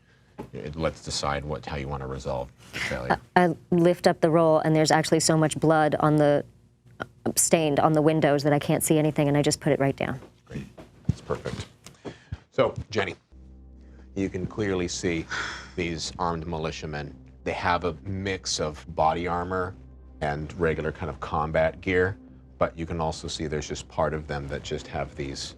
Let's decide how you want to resolve the failure.
I lift up the roll, and there's actually so much blood on the stained on the windows that I can't see anything, and I just put it right down.
Great. That's perfect. So, Jenny, you can clearly see these armed militiamen. They have a mix of body armor and regular kind of combat gear, but you can also see there's just part of them that just have these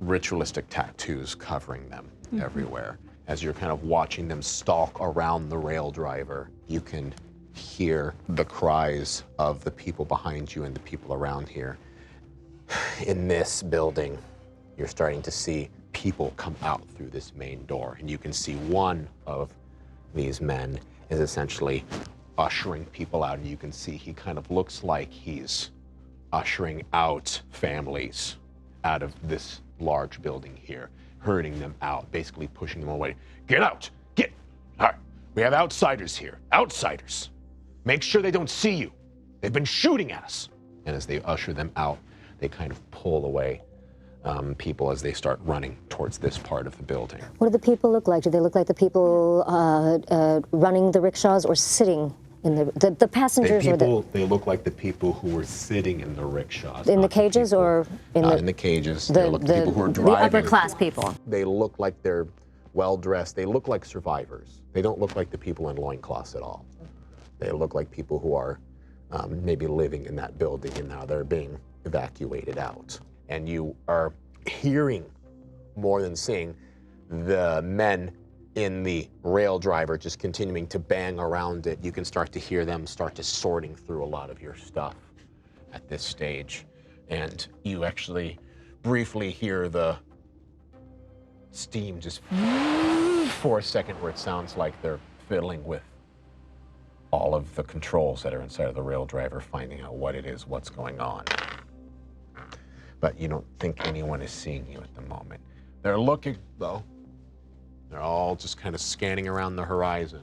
ritualistic tattoos covering them everywhere. As you're kind of watching them stalk around the rail driver, you can hear the cries of the people behind you and the people around here. In this building, you're starting to see people come out through this main door, and you can see one of these men is essentially ushering people out, and you can see he kind of looks like he's ushering out families out of this large building here, herding them out, basically pushing them away. Get out! Get! All right, we have outsiders here. Outsiders. Make sure they don't see you. They've been shooting at us. And as they usher them out, they kind of pull away people as they start running towards this part of the building.
What do the people look like? Do they look like the people running the rickshaws or sitting in the passengers?
They look like the people who were sitting in the rickshaws.
In the cages or in
not
the,
in the cages.
the,
They look like the people who are
the
driving.
upper class people?
They look like they're well-dressed. They look like survivors. They don't look like the people in loincloths at all. They look like people who are maybe living in that building and now they're being evacuated out. And you are hearing more than seeing the men in the rail driver just continuing to bang around it. You can start to hear them start to sorting through a lot of your stuff at this stage. And you actually briefly hear the steam just for a second where it sounds like they're fiddling with all of the controls that are inside of the rail driver, finding out what it is, what's going on. But you don't think anyone is seeing you at the moment. They're looking, though. They're all just kind of scanning around the horizon,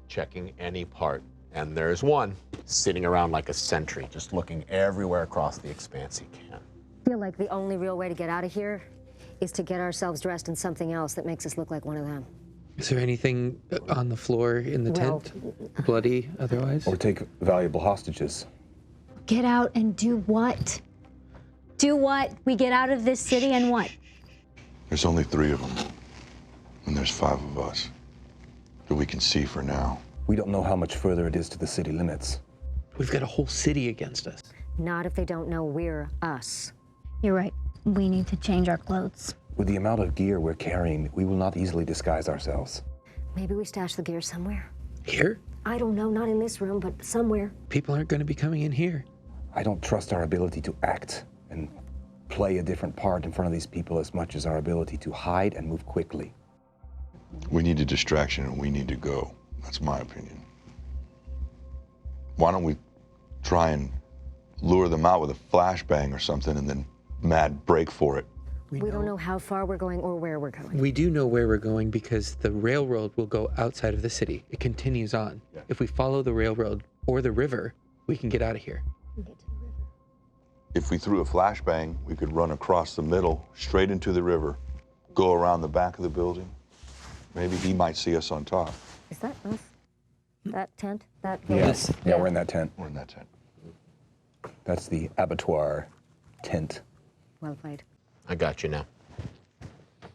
checking any part. And there's one sitting around like a sentry, just looking everywhere across the expanse he can.
I feel like the only real way to get out of here is to get ourselves dressed in something else that makes us look like one of them.
Is there anything on the floor in the
Well,
tent? Bloody otherwise?
Or take valuable hostages.
Get out and do what? Do what? We get out of this city and what?
There's only 3 of them, and there's 5 of us that we can see for now.
We don't know how much further it is to the city limits.
We've got a whole city against us.
Not if they don't know we're us.
You're right. We need to change our clothes.
With the amount of gear we're carrying, we will not easily disguise ourselves.
Maybe we stash the gear somewhere.
Here?
I don't know, not in this room, but somewhere.
People aren't going to be coming in here.
I don't trust our ability to act and play a different part in front of these people as much as our ability to hide and move quickly.
We need a distraction and we need to go. That's my opinion. Why don't we try and lure them out with a flashbang or something and then mad break for it?
We don't know how far we're going or where we're going.
We do know where we're going because the railroad will go outside of the city. It continues on. Yeah. If we follow the railroad or the river, we can get out of here.
If we threw a flashbang, we could run across the middle, straight into the river, go around the back of the building. Maybe he might see us on top.
Is that us? That tent? That
Yes. Yeah, we're in that tent.
We're in that tent.
That's the abattoir tent.
Well played.
I got you now.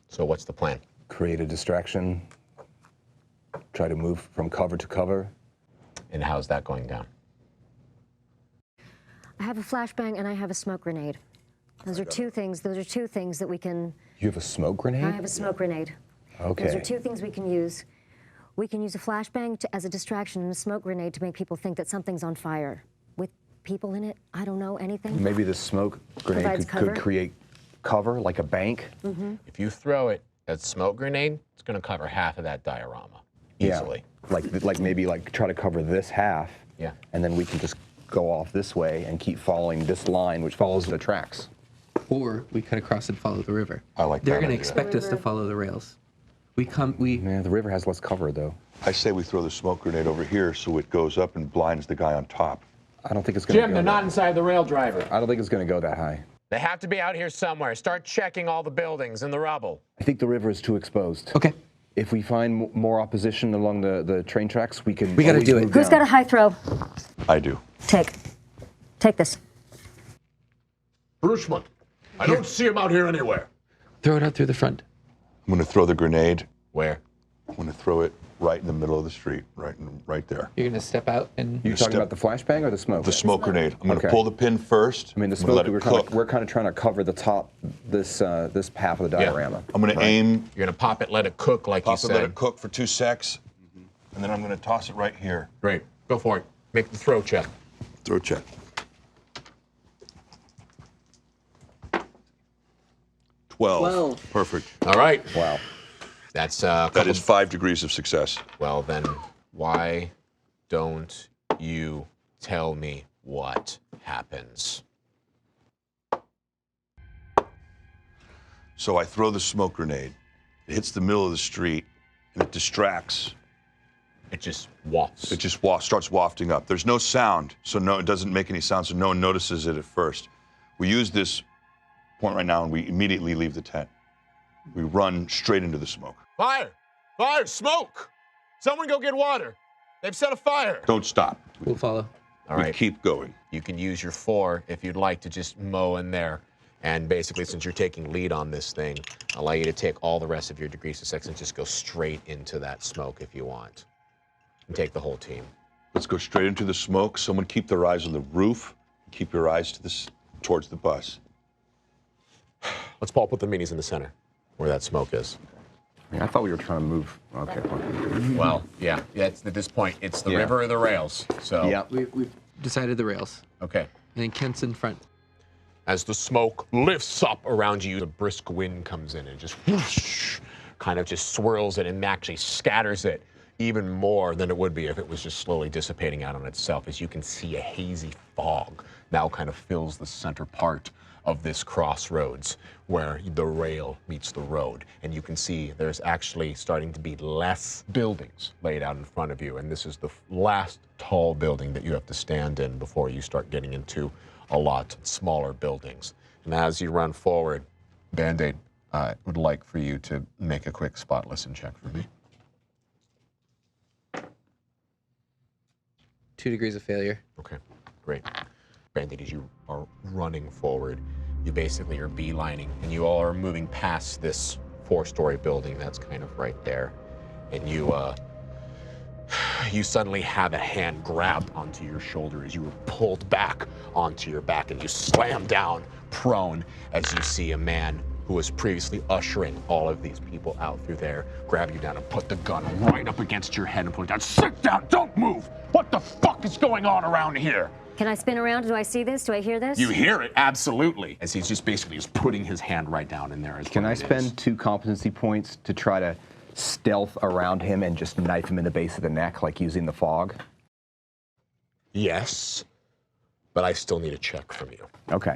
So what's the plan?
Create a distraction. Try to move from cover to cover.
And how's that going down?
I have a flashbang and I have a smoke grenade. Those are two things that we can...
You have a smoke grenade?
I have a smoke grenade.
Okay.
Those are 2 things we can use. We can use a flashbang as a distraction and a smoke grenade to make people think that something's on fire. With people in it, I don't know anything.
Maybe the smoke grenade
Provides
could
cover.
create cover, like a bank.
Mm-hmm.
If you throw it as smoke grenade, it's going to cover half of that diorama easily.
Yeah. Like maybe try to cover this half.
Yeah.
And then we can just go off this way and keep following this line, which follows the tracks.
Or we cut across and follow the river.
I like
They're
that
going to
idea.
expect us to follow the rails.
Yeah, the river has less cover, though.
I say we throw the smoke grenade over here so it goes up and blinds the guy on top.
I don't think it's going to
Jim, they're not inside the rail driver.
I don't think it's going to go that high.
They have to be out here somewhere. Start checking all the buildings and the rubble.
I think the river is too exposed.
Okay.
If we find more opposition along the train tracks, we can.
We gotta
always
do it.
move
Who's
down.
got a high throw?
I do.
Take this.
Bruchman, I don't see him out here anywhere.
Throw it out through the front.
I'm going to throw the grenade.
Where?
I'm going to throw it right in the middle of the street, right there.
You're going to step out and...
You talking about the flashbang or the smoke?
The smoke grenade. I'm going to
Okay.
pull the pin first.
I mean, the
I'm gonna
smoke.
let it
We're
cook.
kind of trying to cover the top, this half of the diorama.
I'm going to aim,
You're going to pop it, let it cook like you
pop it,
said.
let it cook for 2 secs, and then I'm going to toss it right here.
Great. Go for it. Make the throw check.
Throw check. 12. Perfect.
All right.
Wow.
That's
That is 5 degrees of success.
Well, then, why don't you tell me what happens?
So I throw the smoke grenade. It hits the middle of the street, and it distracts.
It just wafts.
It just starts wafting up. There's no sound, so it doesn't make any sound, so no one notices it at first. We use this point right now, and we immediately leave the tent. We run straight into the smoke.
Fire! Fire! Smoke! Someone go get water. They've set a fire.
Don't stop.
We'll follow.
All
We
right.
keep going.
You can use your 4 if you'd like to just mow in there. And basically, since you're taking lead on this thing, I'll allow you to take all the rest of your degrees of success and just go straight into that smoke if you want. And take the whole team.
Let's go straight into the smoke. Someone keep their eyes on the roof. Keep your eyes towards the bus.
Let's Paul put the minis in the center, where that smoke is.
I thought we were trying to move. Okay.
Well, yeah. It's, at this point, it's the
Yeah.
river or the rails. So.
Yeah.
We've decided the rails.
Okay.
And then Kent's in front.
As the smoke lifts up around you, a brisk wind comes in and just whoosh, kind of just swirls it and actually scatters it even more than it would be if it was just slowly dissipating out on itself. As you can see, a hazy fog now kind of fills the center part of this crossroads where the rail meets the road. And you can see there's actually starting to be less buildings laid out in front of you. And this is the last tall building that you have to stand in before you start getting into a lot smaller buildings. And as you run forward, Band-Aid, I would like for you to make a quick spot listen check for me.
2 degrees of failure.
Okay, great. Band-Aid, as you are running forward, you basically are beelining, and you all are moving past this 4-story building that's kind of right there. And you suddenly have a hand grabbed onto your shoulder as you were pulled back onto your back, and you slam down prone as you see a man who was previously ushering all of these people out through there grab you down and put the gun right up against your head and pull you down. Sit down, don't move! What the fuck is going on around here?
Can I spin around? Do I see this? Do I hear this?
You hear it, absolutely. As he's just basically just putting his hand right down in there.
Can I spend 2 competency points to try to stealth around him and just knife him in the base of the neck, like using the fog?
Yes, but I still need a check from you.
Okay.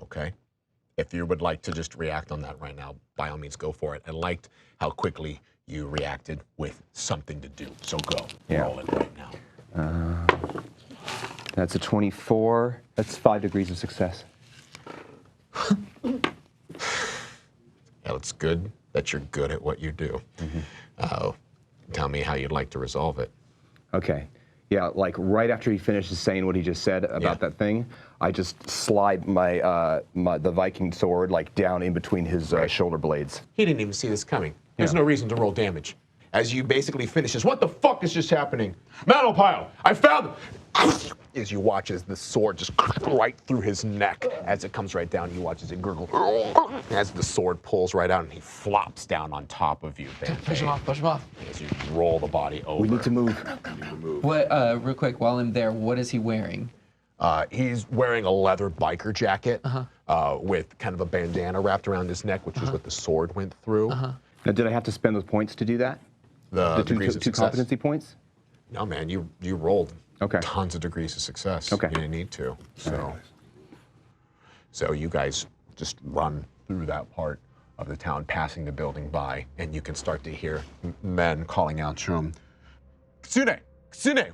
Okay? If you would like to just react on that right now, by all means, go for it. I liked how quickly you reacted with something to do. So go.
Yeah.
Roll it right now.
That's a 24. That's 5 degrees of success.
Yeah, it's good that you're good at what you do. Tell me how you'd like to resolve it.
Okay. Yeah, like right after he finishes saying what he just said about that thing, I just slide the Viking sword like down in between his shoulder blades.
He didn't even see this coming. There's no reason to roll damage. As you basically finishes, what the fuck is just happening? Metal pile, I found him! As you watch as the sword just right through his neck, as it comes right down, you watch as it gurgles. As the sword pulls right out and he flops down on top of you.
Push him off, push him off.
As you roll the body over.
We need to move.
What, real quick, while I'm there, what is he wearing?
He's wearing a leather biker jacket with kind of a bandana wrapped around his neck, which is what the sword went through.
Now, did I have to spend those points to do that?
The
two
degrees of success.
competency points?
No, man, you rolled
Okay.
tons of degrees of success.
Okay.
You didn't need to. So you guys just run through that part of the town, passing the building by, and you can start to hear men calling out to him, Kitsune, Kitsune,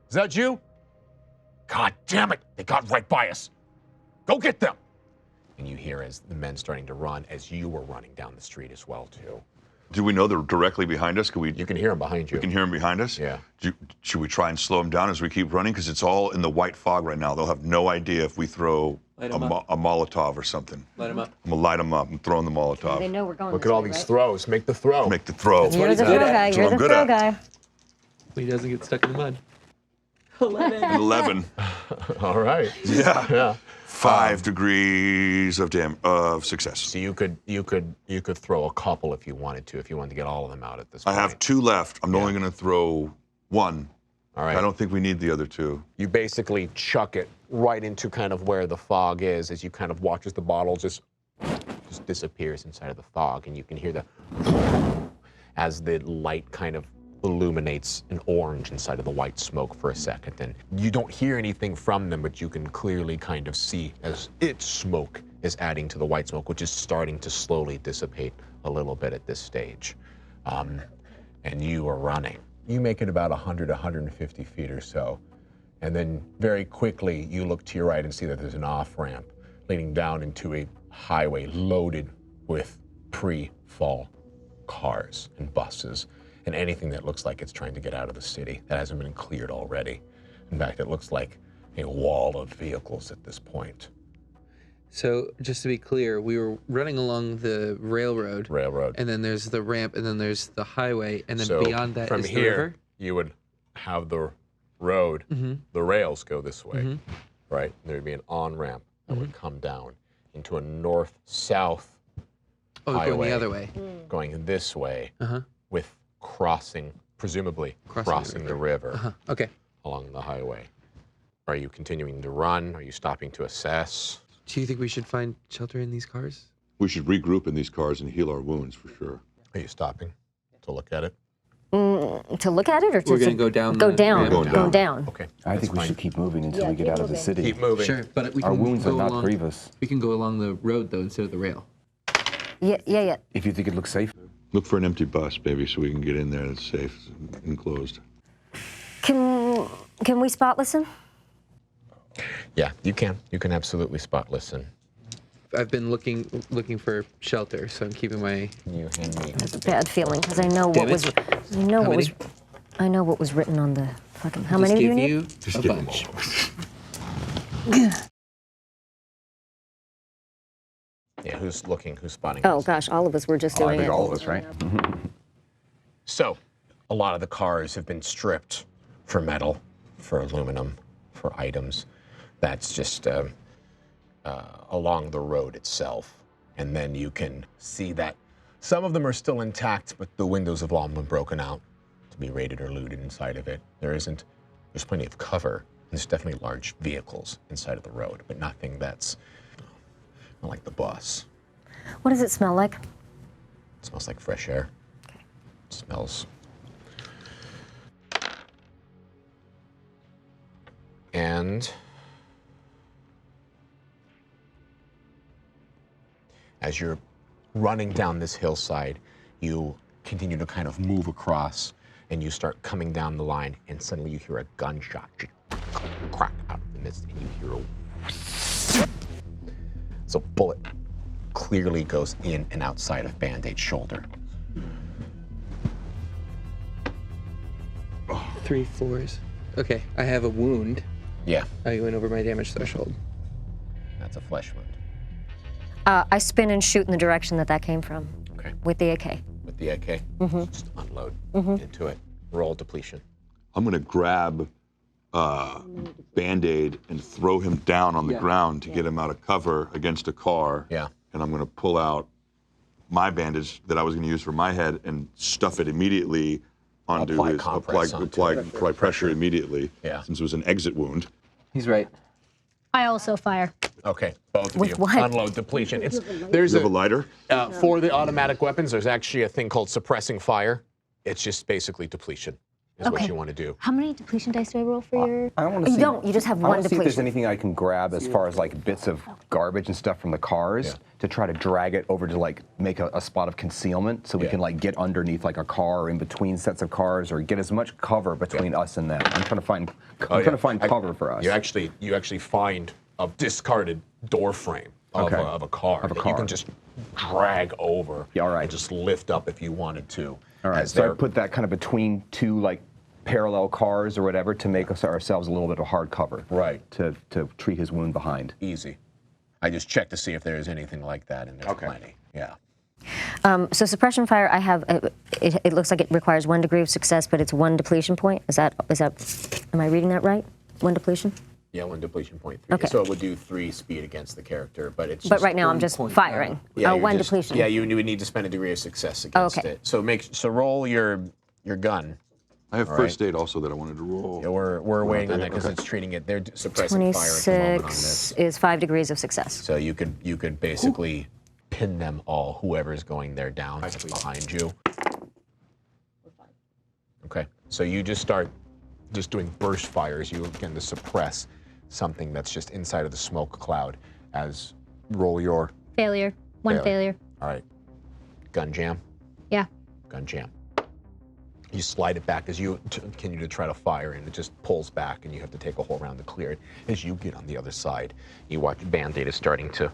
is that you? God damn it, they got right by us. Go get them. And you hear as the men starting to run, as you were running down the street as well, too.
Do we know they're directly behind us?
You can hear them behind you.
We can hear them behind us?
Yeah.
Should we try and slow them down as we keep running? Because it's all in the white fog right now. They'll have no idea if we throw a Molotov or something.
Light him up.
I'm going to light them up. I'm throwing the Molotov.
They know we're going
Look
this
at all
way,
these
right?
throws. Make the throw.
Make the throw.
You're the throw guy.
That's
You're
what
the
I'm good
throw
at.
guy.
He doesn't get stuck in the mud.
11.
All right.
Yeah. 5 degrees of success.
So you could throw a couple if you wanted to get all of them out at this point.
I have 2 left. I'm only going to throw 1.
All right.
I don't think we need the other 2.
You basically chuck it right into kind of where the fog is as you kind of watch as the bottle just disappears inside of the fog, and you can hear the as the light kind of illuminates an orange inside of the white smoke for a second. And you don't hear anything from them, but you can clearly kind of see as its smoke is adding to the white smoke, which is starting to slowly dissipate a little bit at this stage. And you are running. You make it about 100, 150 feet or so. And then very quickly, you look to your right and see that there's an off-ramp leading down into a highway loaded with pre-fall cars and buses and anything that looks like it's trying to get out of the city that hasn't been cleared already. In fact, it looks like a wall of vehicles at this point.
So just to be clear, we were running along the railroad. And then there's the ramp, and then there's the highway, and then
So
beyond that
from
is
here,
the river?
you would have the road, the rails go this way, right? There'd be an on-ramp that would come down into a north-south highway.
Going the other way.
Going this way with crossing, presumably crossing the river
Okay.
along the highway. Are you continuing to run? Are you stopping to assess?
Do you think we should find shelter in these cars?
We should regroup in these cars and heal our wounds for sure.
Are you stopping to look at it?
To look at it, or to
We're gonna go down
Go
the
down.
ramp?
Go down.
Okay.
I think we should keep moving until we get out of the city.
Keep moving.
Sure, but we can
Our wounds
go
are not
along,
grievous.
We can go along the road, though, instead of the rail.
Yeah.
If you think it looks safe.
Look for an empty bus, baby, so we can get in there that's safe and enclosed.
Can we spot listen?
Yeah, you can. You can absolutely spot listen.
I've been looking for shelter, so I'm keeping my.
Can you hand me?
It's a bad feeling because I know what
Damn it.
was. I know what was written on the fucking. How
Just
many do
give
you need?
Just
a
give them
bunch.
all.
Yeah, who's looking? Who's spotting?
Oh
this?
gosh, all of us were just
I
doing
think
it.
all of us, right?
So, a lot of the cars have been stripped for metal, for aluminum, for items. That's just along the road itself. And then you can see that some of them are still intact, but the windows have all been broken out to be raided or looted inside of it. There's plenty of cover. There's definitely large vehicles inside of the road, but nothing that's not like the bus.
What does it smell like?
It smells like fresh air. It smells. And as you're running down this hillside, you continue to kind of move across and you start coming down the line, and suddenly you hear a gunshot crack out of the mist, and you hear a. So bullet clearly goes in and outside of Band-Aid's shoulder.
3 4s. Okay, I have a wound.
Yeah,
I went over my damage threshold.
that's a flesh wound.
I spin and shoot in the direction that came from
Okay,
with the AK.
with the AK, just unload into it. Roll depletion.
I'm gonna grab Band-Aid and throw him down on the ground to get him out of cover against a car.
Yeah.
And I'm gonna pull out my bandage that I was gonna use for my head and stuff it immediately onto
Apply
his
compress onto
apply pressure immediately.
Yeah.
Since it was an exit wound.
He's right.
I also fire.
Okay, both of
With
you.
what?
Unload depletion. There's
You have a lighter?
for the automatic weapons. There's actually a thing called suppressing fire. It's just basically depletion is what
Okay.
you want to do.
How many depletion dice do I roll for your?
I want to
You
see.
don't, you just have
I
one
want to see if there's
depletion.
anything I can grab as far as like bits of garbage and stuff from the cars
Yeah.
to try to drag it over to like make a spot of concealment so we
Yeah.
can like get underneath like a car or in between sets of cars or get as much cover between us and them. I'm trying to find cover for us.
You actually find a discarded door frame of,
Okay.
of a car
Of a
that you
car.
can just drag over
Yeah, all right.
and just lift up if you wanted to.
All right,
As
so I
they're-
put that kind of between two like parallel cars or whatever to make us ourselves a little bit of hard cover.
Right.
To treat his wound behind.
easy. I just checked to see if there is anything like that, and there's
Okay.
plenty. Yeah.
So suppression fire, I have. It looks like it requires 1 degree of success, but it's 1 depletion point. Is that? Am I reading that right? 1 depletion.
Yeah, 1 depletion point 3.
Okay.
So it would do 3 speed against the character, but it's
But
just
right now I'm
1
just
point.
firing.
Yeah,
Oh,
you're
1
just-
depletion.
Yeah, you would need to spend a degree of success against
Okay.
it. So roll your gun.
I have first aid also that I wanted to roll.
Yeah, we're waiting on that because
Okay.
it's treating it. They're suppressing fire at the moment on
26
this.
is 5 degrees of success.
So you could basically pin them all, whoever's going there down behind you. Okay, so you just start just doing burst fires. You begin to suppress something that's just inside of the smoke cloud as roll your
Failure. One failure.
All right. Gun jam.
Yeah.
Gun jam. You slide it back as you continue to try to fire, and it just pulls back, and you have to take a whole round to clear it. As you get on the other side, you watch Band-Aid is starting to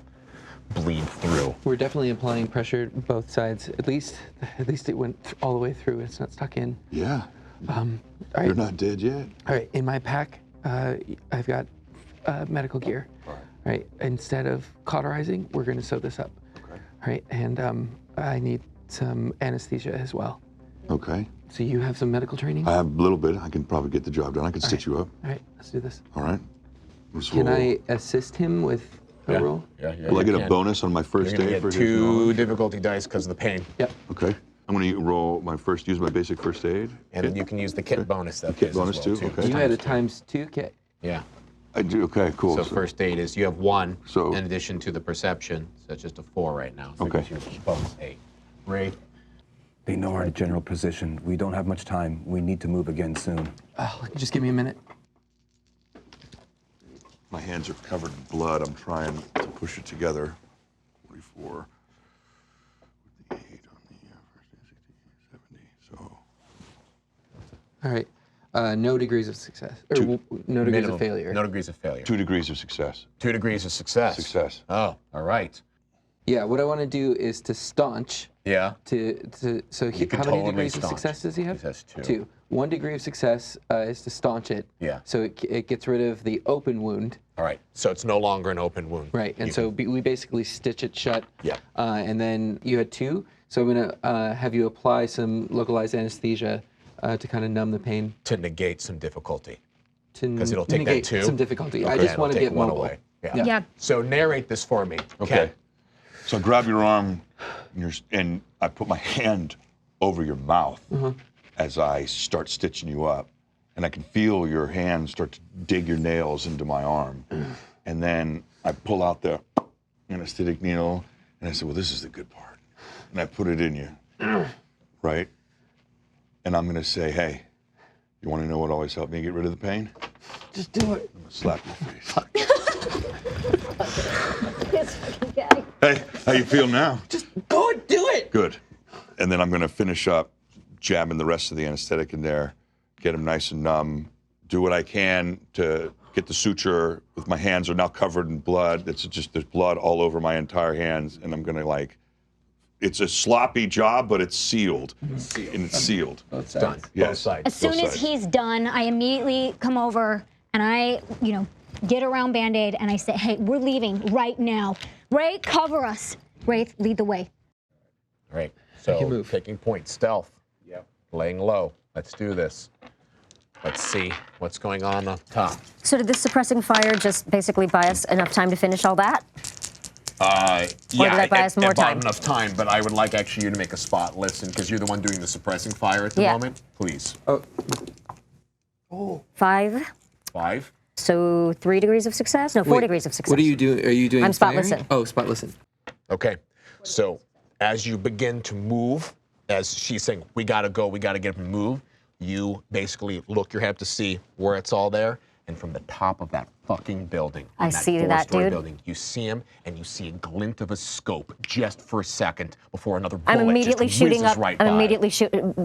bleed through.
We're definitely applying pressure both sides. At least it went all the way through. It's not stuck in.
Yeah.
All right.
You're not dead yet.
All right. In my pack, I've got medical gear.
All right.
All right. Instead of cauterizing, we're going to sew this up.
Okay.
All right. And I need some anesthesia as well.
Okay.
So you have some medical training?
I have a little bit. I can probably get the job done. I can stitch you up.
All right. Let's do this.
All right. Let's
Can
roll.
I assist him with a roll?
Yeah.
Will I get
you
a
can.
bonus on my first
You're gonna
aid
get
for his
2
knowledge?
difficulty dice because of the pain.
Yep.
Okay. I'm going to roll use my basic first aid.
And then you can use the kit bonus that
Kit
is as
bonus
well,
too? Okay.
You had a ×2 kit.
Yeah.
I do. Okay, cool.
So first aid is you have 1
So-
in addition to the perception. So it's just a 4 right now. So
Okay.
it gives you a bonus 8. Ray,
They know our general position. We don't have much time. We need to move again soon.
Just give me a minute.
My hands are covered in blood. I'm trying to push it together. 44. With the 8 on the first aid, 60, 70. So
All right. No degrees of success. Or no degrees
minimum.
of failure.
No degrees of failure.
2 degrees of success.
2 degrees of success.
Success.
Oh, all right.
Yeah, what I want to do is to staunch.
Yeah.
So
You
how
could
many
totally
degrees of
staunch.
success does he have?
He has 2.
2. 1 degree of success is to staunch it.
Yeah.
So it gets rid of the open wound.
All right. So it's no longer an open wound.
Right. And so we basically stitch it shut.
Yeah.
And then you had 2. So I'm going to have you apply some localized anesthesia to kind of numb the pain.
To negate some difficulty.
To
'Cause it'll take that
negate
2?
some difficulty. I
Okay,
just
it'll
want to
take
get
1
mobile.
away.
Yeah.
Yeah.
So narrate this for me.
Okay. So grab your arm, and I put my hand over your mouth as I start stitching you up. And I can feel your hand start to dig your nails into my arm. And then I pull out the anesthetic needle, and I said, well, this is the good part. And I put it in you, right? And I'm going to say, hey, you want to know what always helped me get rid of the pain?
Just do it.
I'm going to slap your face. Hey, how you feel now?
Just go and do it.
Good. And then I'm going to finish up jabbing the rest of the anesthetic in there, get him nice and numb, do what I can to get the suture. With my hands are now covered in blood. There's blood all over my entire hands, and I'm going to it's a sloppy job, but it's sealed. And it's sealed.
It's done.
Yes.
Both sides.
As soon as
sides.
he's done, I immediately come over and I, get around Band-Aid and I say, hey, we're leaving right now. Ray, cover us. Ray, lead the way.
All right. So
can move.
taking point, stealth. Yep. Laying low. Let's do this. Let's see what's going on up top.
So did this suppressing fire just basically buy us enough time to finish all that?
Yeah,
did that buy us more
it bought
time?
enough time, but I would like actually you to make a spot listen because you're the one doing the suppressing fire at the
Yeah.
moment. Please.
5.
5.
So 3 degrees of success? No, 4 degrees of success.
What are you doing? Are you doing
I'm spot
firing?
listen.
Oh, spot listen.
Okay. So as you begin to move, as she's saying, we gotta go, we gotta get him to move, you basically look your head to see where it's all there. And from the top of that fucking building,
I
on that
see that,
4-story
dude.
building, you see him, and you see a glint of a scope just for a second before another
I'm
bullet
immediately
just
shooting
whizzes
up.
right
I'm
by.
immediately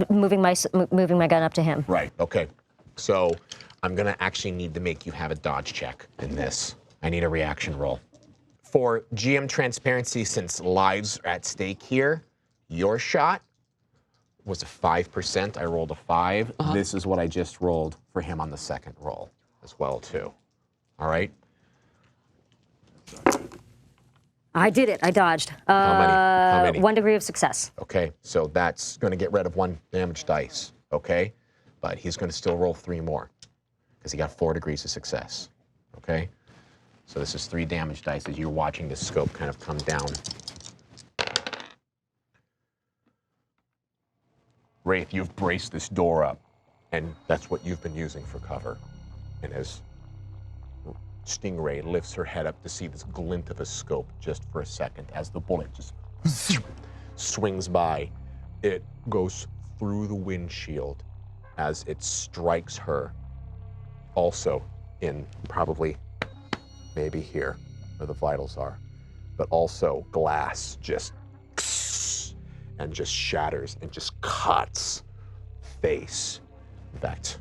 moving my gun up to him.
Right. Okay. So I'm gonna actually need to make you have a dodge check in this. I need a reaction roll. For GM transparency, since lives are at stake here, your shot was a 5%. I rolled a 5. This is what I just rolled for him on the second roll as well too. All right.
I did it. I dodged.
How many?
1 degree of success.
Okay. So that's gonna get rid of 1 damage dice. Okay. But he's gonna still roll 3 more because he got 4 degrees of success. Okay. So this is 3 damage dice as you're watching this scope kind of come down. Wraith, you've braced this door up, and that's what you've been using for cover. And as Stingray lifts her head up to see this glint of a scope just for a second, as the bullet just swings by, it goes through the windshield as it strikes her, also in probably maybe here where the vitals are. but also glass just and just shatters and just cuts face. In fact,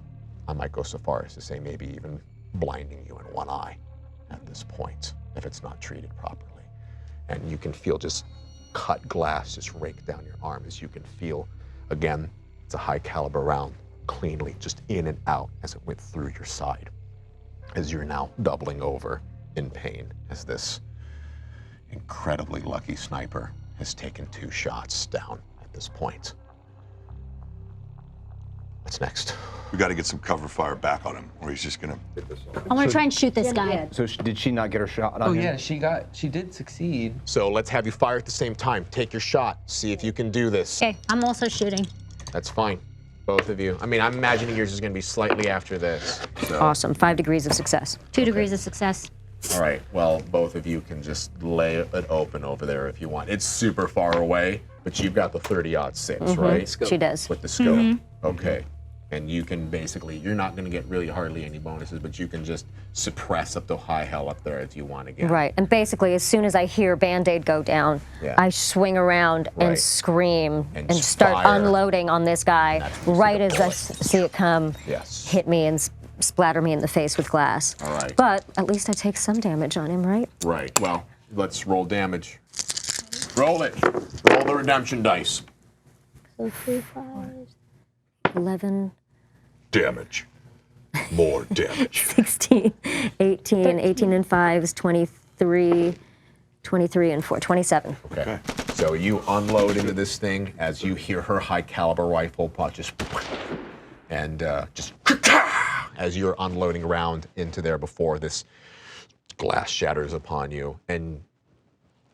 I might go so far as to say maybe even blinding you in one eye at this point if it's not treated properly. And you can feel just cut glass just rake down your arm as you can feel, again, it's a high caliber round, cleanly just in and out as it went through your side, as you're now doubling over in pain as this incredibly lucky sniper has taken 2 shots down at this point. What's next?
We got to get some cover fire back on him, or he's just gonna.
I want to try and shoot this guy.
So did she not get her shot on
Oh
him?
yeah, she did succeed.
So let's have you fire at the same time. Take your shot. See if you can do this.
Okay, I'm also shooting.
That's fine. Both of you. I mean, I'm imagining yours is going to be slightly after this. So.
Awesome. 5 degrees of success.
2 degrees of success.
All right. Well, both of you can just lay it open over there if you want. It's super far away, but you've got the 30-06, right?
She does.
With the scope. Okay. And you can basically, you're not going to get really hardly any bonuses, but you can just suppress up to high hell up there if you want to get.
Right. And basically, as soon as I hear Band-Aid go down,
Yeah.
I swing around
Right.
and scream
And
and start
fire.
unloading on this guy
That's when you see
right
the
as I
bullet.
see it come,
Yes.
hit me and splatter me in the face with glass.
All right.
But at least I take some damage on him, right?
Right. Well, let's roll damage. Roll it. Roll the redemption dice.
So 3, 5, 11,
Damage. More damage.
16, 18, 18 and 5 is 23, 23 and 4, 27.
Okay. So you unload into this thing as you hear her high caliber rifle pot just and just as you're unloading around into there before this glass shatters upon you. And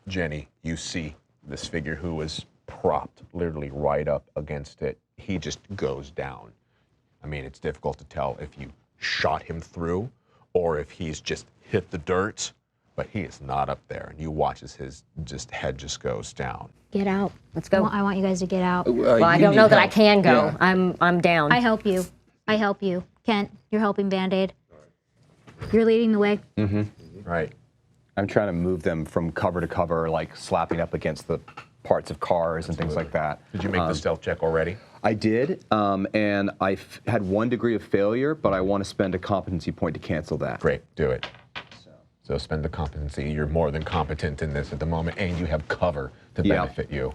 Jenny, you see this figure who was propped literally right up against it. He just goes down. I mean, it's difficult to tell if you shot him through or if he's just hit the dirt, but he is not up there. And you watch as his just head just goes down.
Get out.
Let's go.
I want you guys to get out.
Well, I don't know that I can go. I'm down.
I help you. I help you. Kent, you're helping Band-Aid. You're leading the way.
Right.
I'm trying to move them from cover to cover, like slapping up against the parts of cars and things like that.
Did you make the stealth check already?
I did, and I had 1 degree of failure, but I want to spend a competency point to cancel that.
Great, do it. So spend the competency. You're more than competent in this at the moment, and you have cover to
Yeah.
benefit you.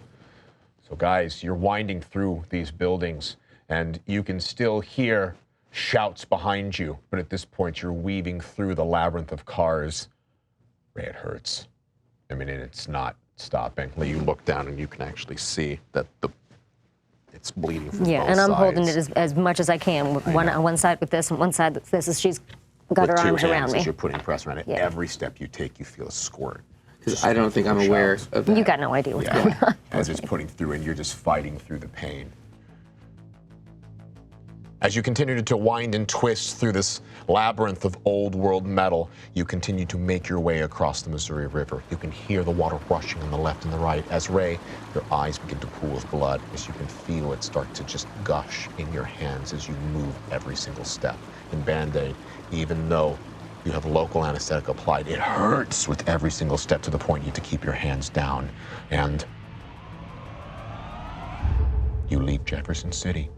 So guys, you're winding through these buildings, and you can still hear shouts behind you, but at this point you're weaving through the labyrinth of cars. Ray, it hurts. I mean, it's not stopping. You look down and you can actually see that it's bleeding from
Yeah,
both
and I'm
sides.
holding it as much as I can. One on one side with this, and one side with this. As she's got
With
her
2
arms
hands
around me.
as you're putting pressure on it.
Yeah.
Every step you take, you feel a squirt.
Because I don't think I'm aware of that.
You got no idea what's going
Yeah,
on.
as it's putting through and you're just fighting through the pain. As you continue to wind and twist through this labyrinth of old world metal, you continue to make your way across the Missouri River. You can hear the water rushing on the left and the right. As Ray, your eyes begin to pool with blood, as you can feel it start to just gush in your hands as you move every single step. And Band-Aid, even though you have local anesthetic applied, it hurts with every single step to the point you have to keep your hands down. And you leave Jefferson City.